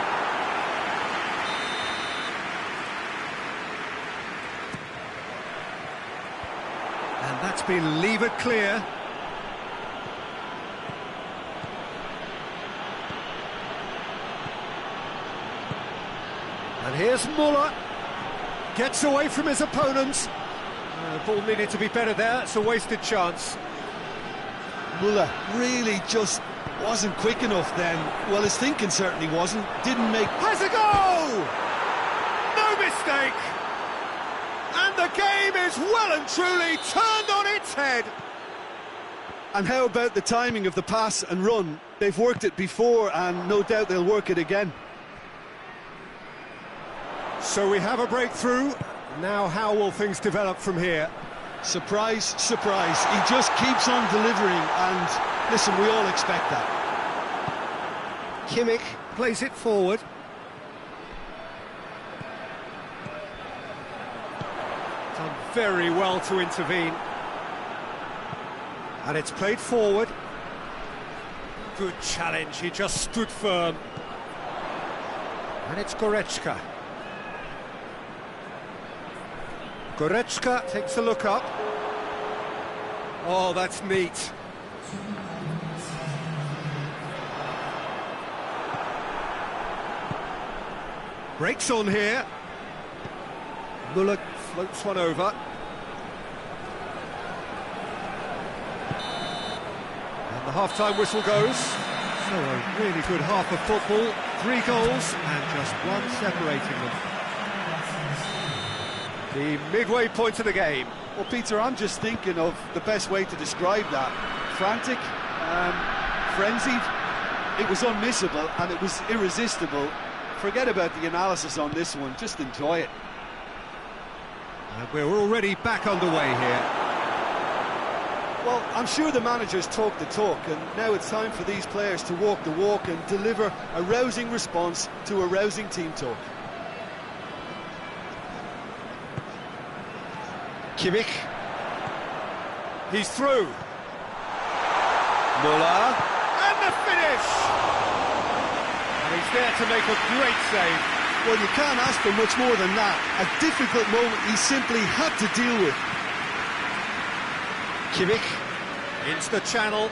And that's been levered clear. And here's Muller, gets away from his opponent. The ball needed to be better there, it's a wasted chance. Muller really just wasn't quick enough then. Well, his thinking certainly wasn't. Didn't make... Has a goal! No mistake! And the game is well and truly turned on its head. And how about the timing of the pass and run? They've worked it before and no doubt they'll work it again. So we have a breakthrough. Now how will things develop from here? Surprise, surprise. He just keeps on delivering, and listen, we all expect that. Kimmich plays it forward. Done very well to intervene. And it's played forward. Good challenge, he just stood firm. And it's Goretzka. Goretzka takes a look up. Oh, that's neat. Breaks on here. Muller floats one over. And the half-time whistle goes. So a really good half of football. 3 goals and just one separating them. The midway point of the game. Well, Peter, I'm just thinking of the best way to describe that. Frantic, frenzied. It was unmissable and it was irresistible. Forget about the analysis on this one, just enjoy it. And we're already back underway here. Well, I'm sure the managers talk the talk, and now it's time for these players to walk the walk and deliver a rousing response to a rousing team talk. Kimmich. He's through. Muller. And the finish! And he's there to make a great save. Well, you can't ask for much more than that. A difficult moment he simply had to deal with. Kimmich into the channel.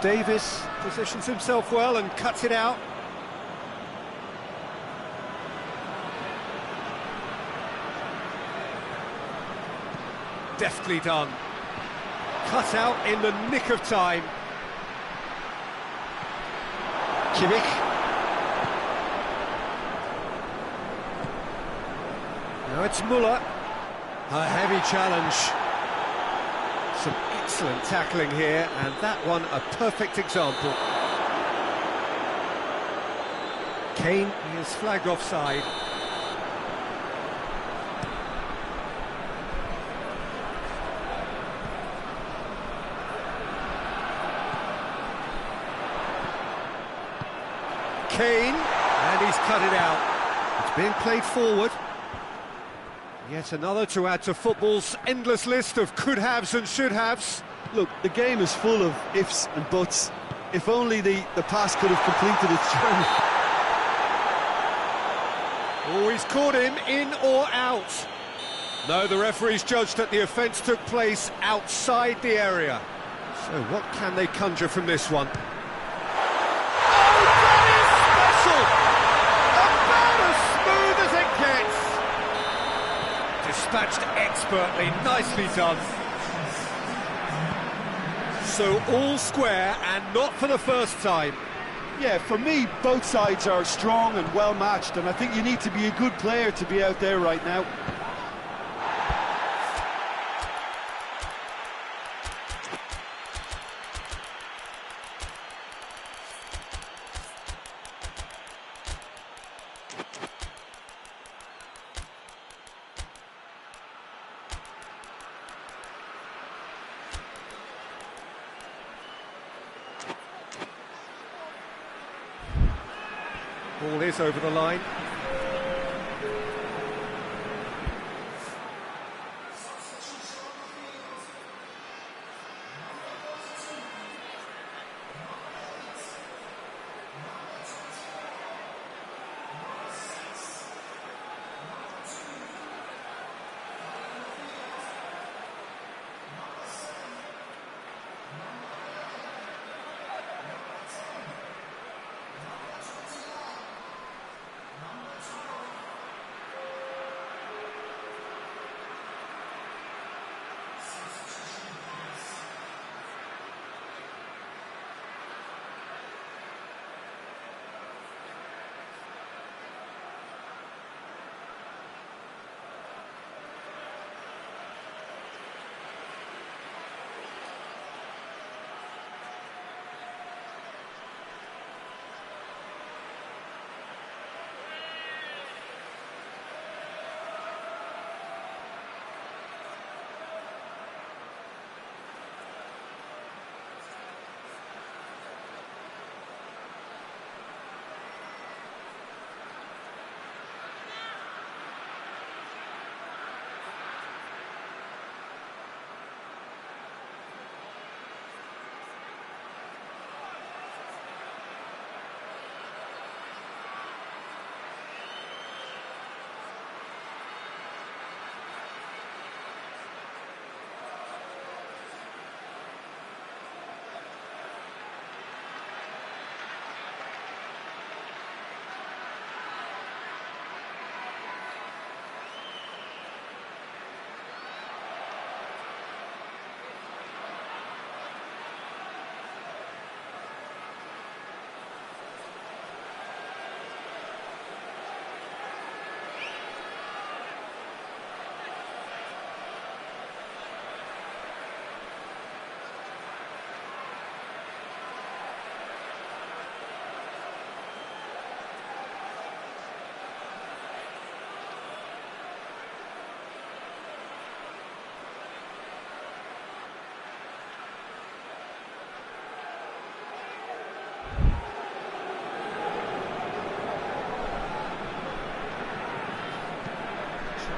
Davis positions himself well and cuts it out. Deftly done. Cut out in the nick of time. Kimmich. Now it's Muller. A heavy challenge. Some excellent tackling here, and that one a perfect example. Kane is flagged offside. Kane, and he's cut it out. It's being played forward. Yet another to add to football's endless list of could-haves and should-haves. Look, the game is full of ifs and buts. If only the pass could have completed its journey. Oh, he's caught him, in or out. No, the referee's judged that the offence took place outside the area. So what can they conjure from this one? Oh, that is special! About as smooth as it gets. Dispatched expertly, nicely done. So all square, and not for the first time. Yeah, for me, both sides are strong and well matched, and I think you need to be a good player to be out there right now. Ball is over the line.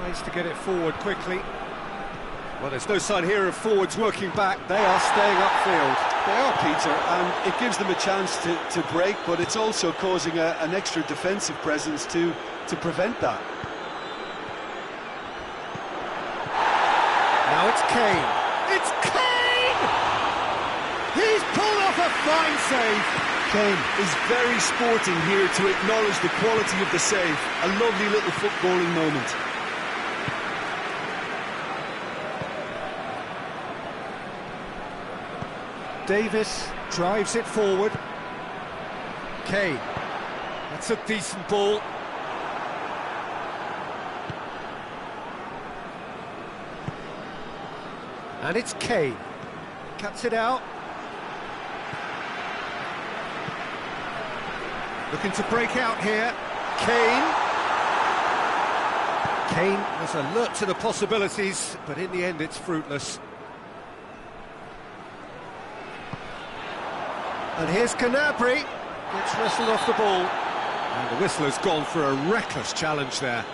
Tries to get it forward quickly. Well, there's no sign here of forwards working back. They are staying upfield. They are, Peter, and it gives them a chance to break, but it's also causing an extra defensive presence to prevent that. Now it's Kane. It's Kane! He's pulled off a fine save. Kane is very sporting here to acknowledge the quality of the save. A lovely little footballing moment. Davis drives it forward. Kane. That's a decent ball. And it's Kane. Cuts it out. Looking to break out here. Kane. Kane was alert to the possibilities, but in the end it's fruitless. And here's Canabry. Gets wrestled off the ball. And the whistle has gone for a reckless challenge there.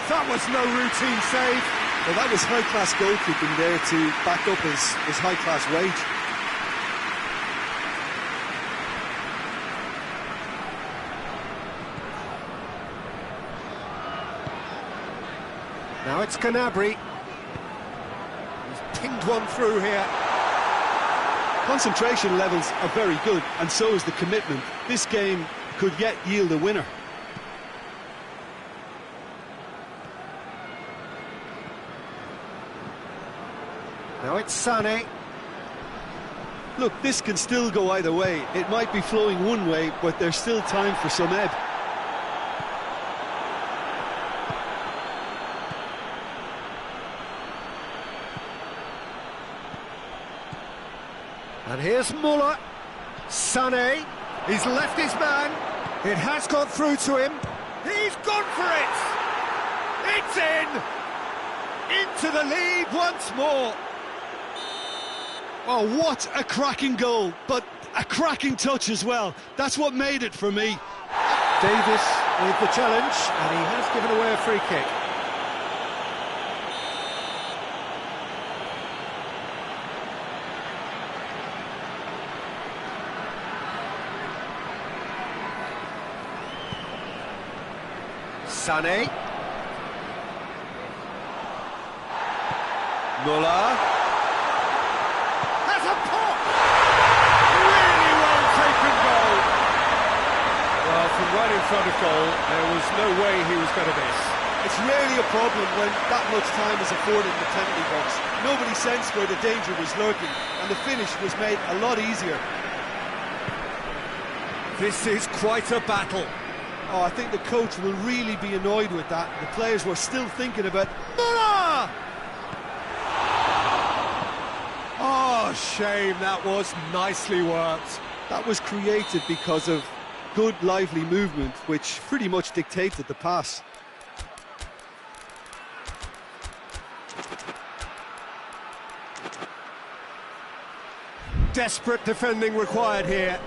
That was no routine save. Well, that was high-class goalkeeping there to back up his high-class wage. Now it's Canabry. He's pinged one through here. Concentration levels are very good, and so is the commitment. This game could yet yield a winner. Now it's Sané. Look, this can still go either way. It might be flowing one way, but there's still time for some ebb. And here's Muller. Sané. He's left his man. It has got through to him. He's gone for it. It's in. Into the lead once more. Oh, what a cracking goal, but a cracking touch as well. That's what made it for me. Davis with the challenge, and he has given away a free kick. Sané. Muller. Has a pop! Really well taken goal. Well, from right in front of goal, there was no way he was going to miss. It's rarely a problem when that much time is afforded in the penalty box. Nobody sensed where the danger was lurking, and the finish was made a lot easier. This is quite a battle. Oh, I think the coach will really be annoyed with that. The players were still thinking about Muller! Oh, shame, that was nicely worked. That was created because of good, lively movement, which pretty much dictated the pass. Desperate defending required here.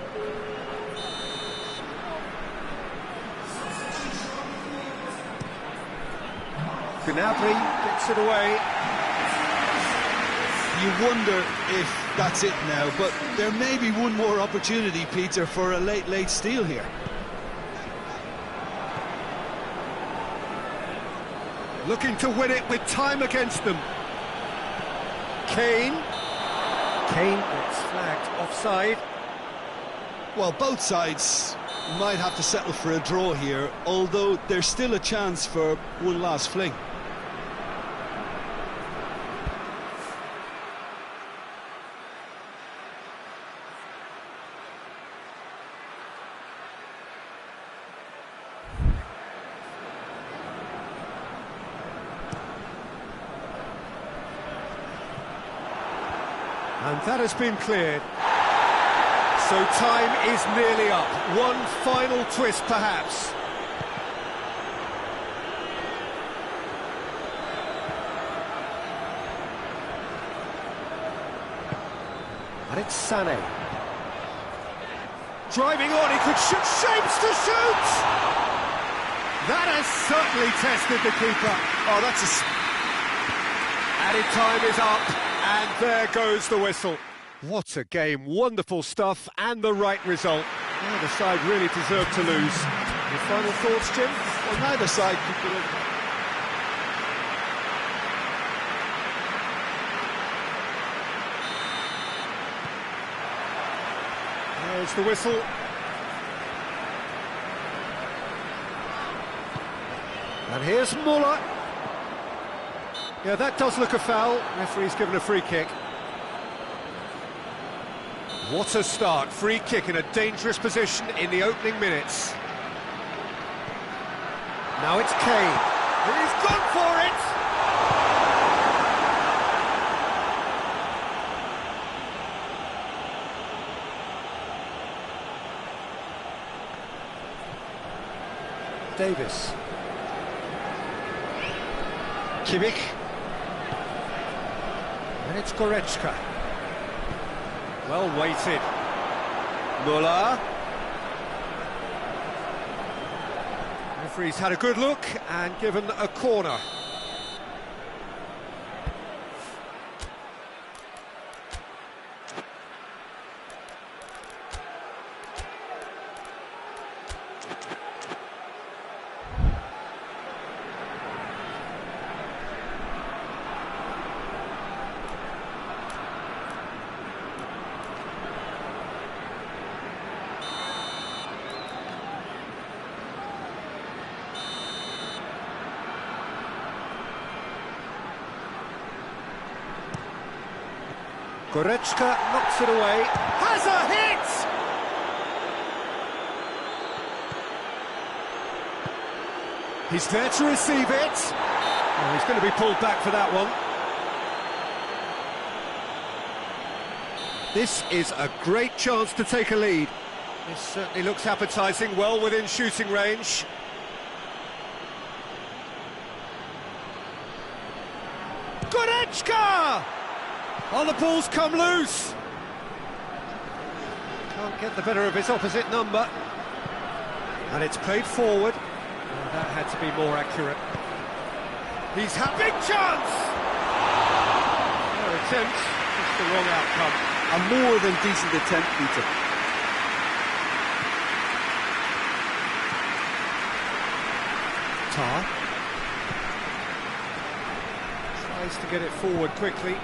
Gnabry gets it away. You wonder if that's it now, but there may be one more opportunity, Peter, for a late steal here. Looking to win it with time against them. Kane. Kane gets flagged offside. Well, both sides might have to settle for a draw here, although there's still a chance for one last fling. And that has been cleared. So time is nearly up. One final twist, perhaps. And it's Sané. Driving on, he could shoot, shapes to shoot! That has certainly tested the keeper. Oh, that's a... Added time is up. And there goes the whistle. What a game, wonderful stuff, and the right result. Neither side really deserved to lose. Your final thoughts, Jim? Well, neither side could have... There's the whistle. And here's Muller. Yeah, that does look a foul. Referee's given a free kick. What a start. Free kick in a dangerous position in the opening minutes. Now it's Kane. He's gone for it! Davis. Kimmich. And it's Goretzka. Well weighted. Muller. Referee's had a good look and given a corner. Goretzka knocks it away, has a hit! He's there to receive it. Oh, he's going to be pulled back for that one. This is a great chance to take a lead. This certainly looks appetising, well within shooting range. Goretzka! Oh, the ball's come loose. Can't get the better of his opposite number. And it's played forward. Oh, that had to be more accurate. He's had big chance! No attempt, just the wrong outcome. A more than decent attempt, Peter. Tar. Tries to get it forward quickly.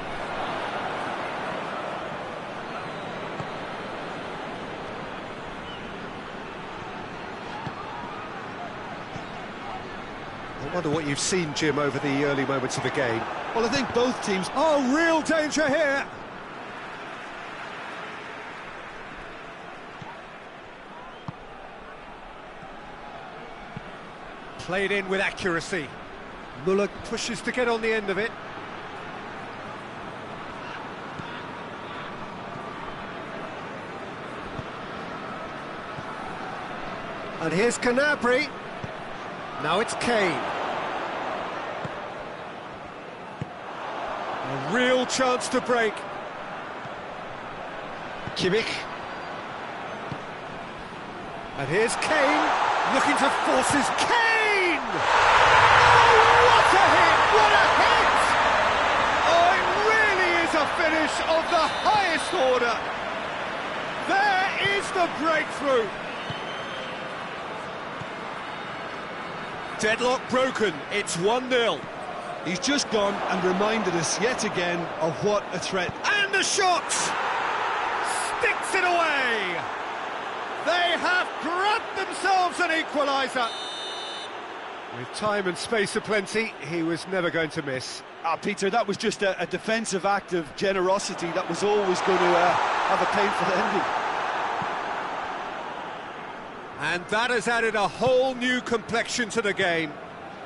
I wonder what you've seen, Jim, over the early moments of the game. Well, I think both teams... Oh, real danger here! Played in with accuracy. Muller pushes to get on the end of it. And here's Gnabry. Now it's Kane. A real chance to break. Kimmich. And here's Kane, looking to force his Kane! Oh, what a hit! What a hit! Oh, it really is a finish of the highest order. There is the breakthrough. Deadlock broken, it's 1-0. He's just gone and reminded us yet again of what a threat. And the shot! Sticks it away! They have grabbed themselves an equaliser. With time and space aplenty, he was never going to miss. Peter, that was just a defensive act of generosity that was always going to have a painful ending. And that has added a whole new complexion to the game.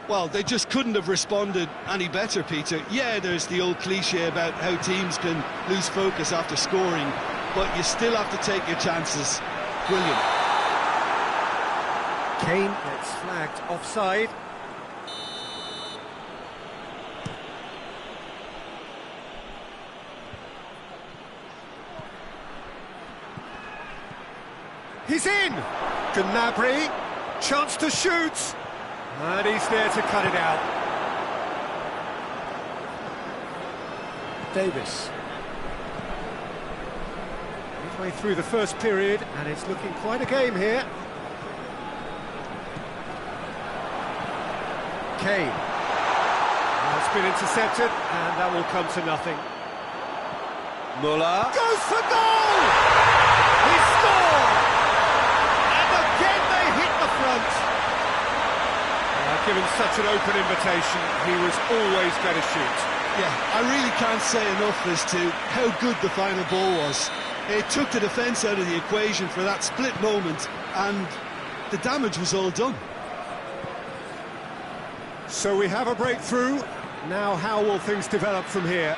Well, they just couldn't have responded any better, Peter. Yeah, there's the old cliche about how teams can lose focus after scoring, but you still have to take your chances. Brilliant. Kane gets flagged offside. He's in! Gnabry, chance to shoot! And he's there to cut it out. Davis. Midway through the first period, and it's looking quite a game here. Kane. Now it's been intercepted, and that will come to nothing. Muller goes for goal! He scored! And again they hit the front. Given such an open invitation, he was always going to shoot. Yeah, I really can't say enough as to how good the final ball was. It took the defence out of the equation for that split moment, and the damage was all done. So we have a breakthrough. Now how will things develop from here?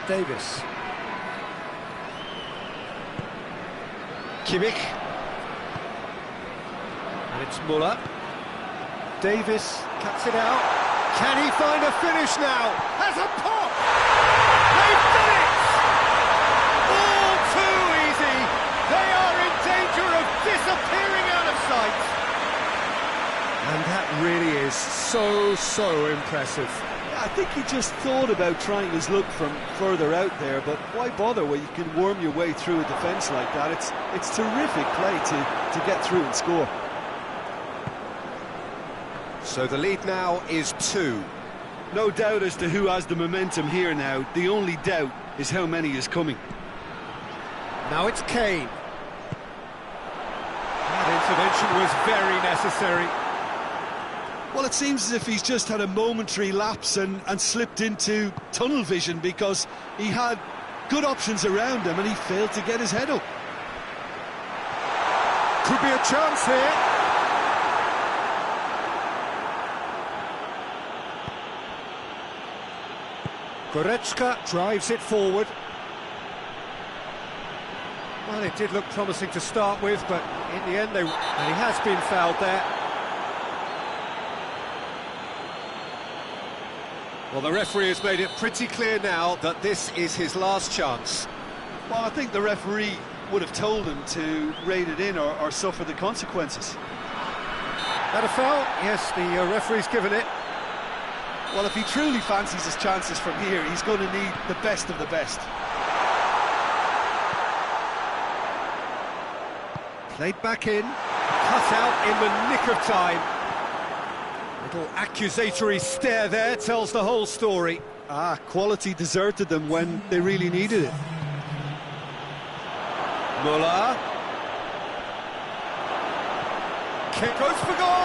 Davis. And it's Muller. Davis cuts it out. Can he find a finish now? Has a pop! They've done it! All too easy! They are in danger of disappearing out of sight! And that really is so impressive. I think he just thought about trying his luck from further out there, but why bother when you can worm your way through a defence like that? It's terrific play to get through and score. So the lead now is 2. No doubt as to who has the momentum here now. The only doubt is how many is coming. Now it's Kane. That intervention was very necessary. Well, it seems as if he's just had a momentary lapse and slipped into tunnel vision, because he had good options around him and he failed to get his head up. Could be a chance here. Goretzka drives it forward. Well, it did look promising to start with, but in the end, and he has been fouled there. Well, the referee has made it pretty clear now that this is his last chance. Well, I think the referee would have told him to rein it in or suffer the consequences. That a foul? Yes, the referee's given it. Well, if he truly fancies his chances from here, he's going to need the best of the best. Played back in, cut out in the nick of time. Little accusatory stare there tells the whole story. Quality deserted them when they really needed it. Muller. Kick goes for goal!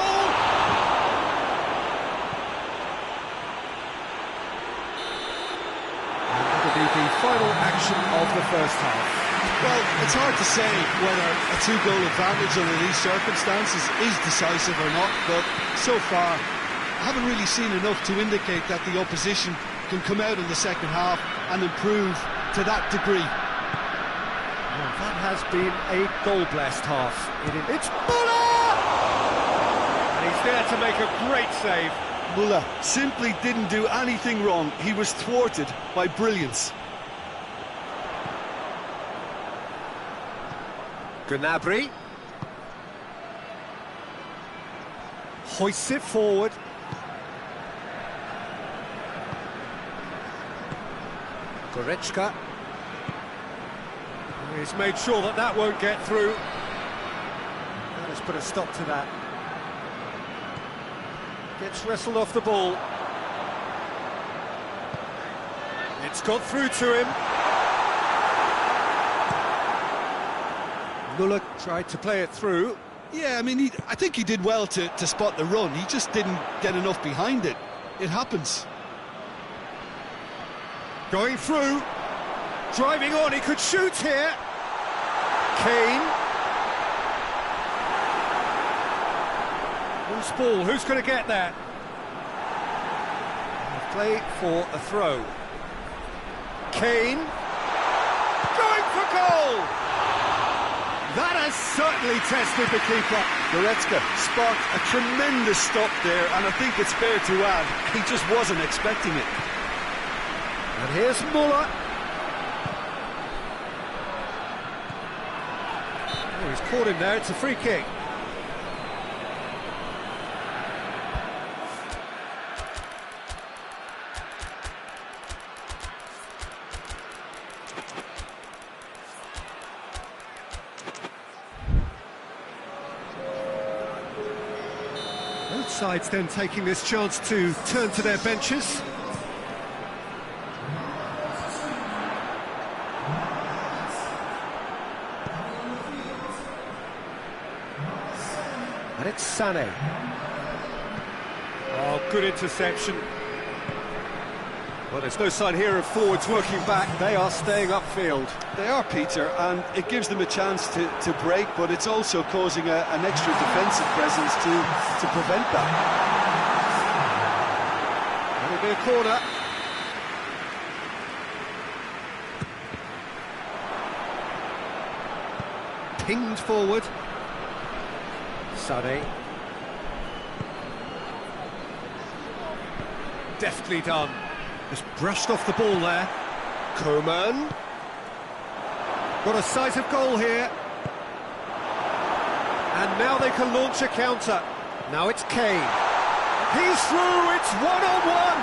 And that'll be the final action of the first half. Well, it's hard to say whether a 2-goal advantage under these circumstances is decisive or not, but so far I haven't really seen enough to indicate that the opposition can come out in the second half and improve to that degree. Well, that has been a goal-blessed half. It's Muller! And he's there to make a great save. Muller simply didn't do anything wrong. He was thwarted by brilliance. Gnabry hoists it forward. Goretzka. He's made sure that that won't get through. That has put a stop to that. Gets wrestled off the ball. It's got through to him. Muller tried to play it through. Yeah, I mean, I think he did well to spot the run. He just didn't get enough behind it. It happens. Going through. Driving on, he could shoot here. Kane. Loose ball, who's going to get that? Play for a throw. Kane. Going for goal! That has certainly tested the keeper. Goretzka sparked a tremendous stop there, and I think it's fair to add, he just wasn't expecting it. And here's Muller. Oh, he's caught him there, it's a free kick. Both sides then taking this chance to turn to their benches. And it's Sané. Oh, good interception. Well, there's no sign here of forwards working back. They are staying upfield. They are, Peter, and it gives them a chance to break, but it's also causing an extra defensive presence to prevent that. That'll be a corner. Pinged forward. Sané. Deftly done. Just brushed off the ball there. Coman. Got a sight of goal here. And now they can launch a counter. Now it's Kane. He's through, it's one-on-one!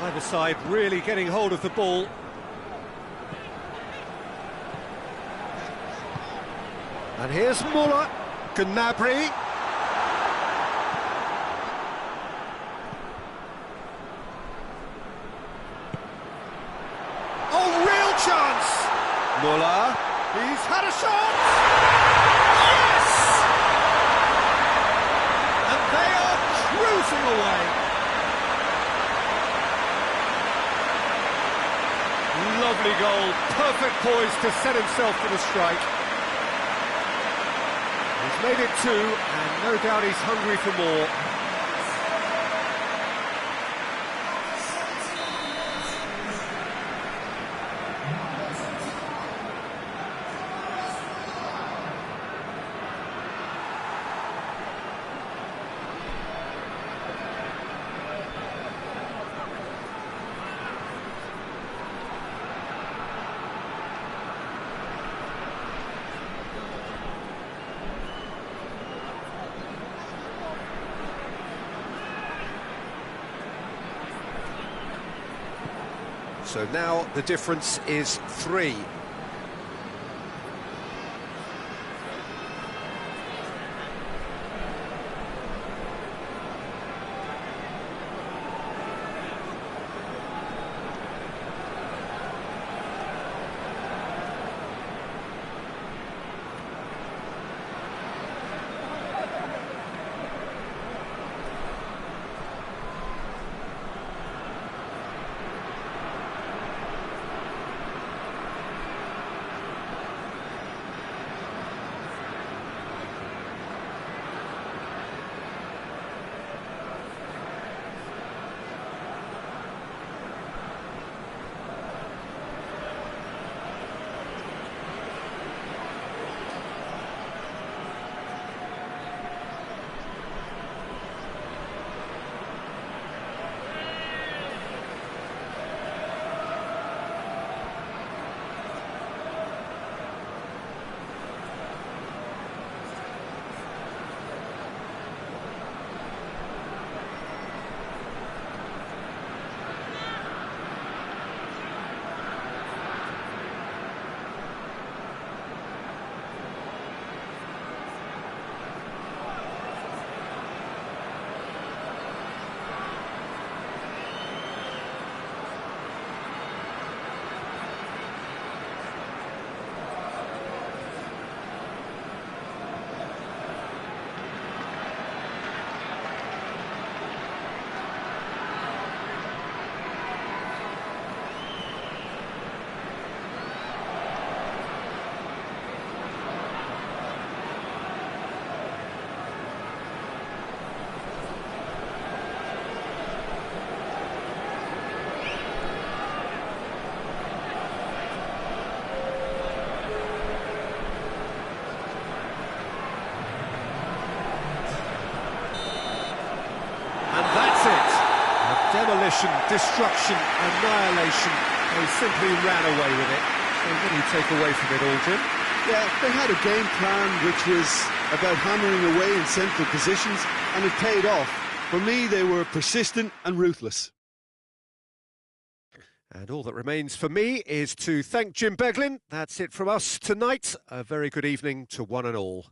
Neither side really getting hold of the ball. And here's Muller. Gnabry. Oh, real chance! Muller. He's had a shot! Yes! And they are cruising away. Lovely goal, perfect poise to set himself for the strike. He's made it two, and no doubt he's hungry for more. So now the difference is 3. Demolition, destruction, annihilation. They simply ran away with it. So what do you take away from it all, Jim? Yeah, they had a game plan which was about hammering away in central positions, and it paid off. For me, they were persistent and ruthless. And all that remains for me is to thank Jim Beglin. That's it from us tonight. A very good evening to one and all.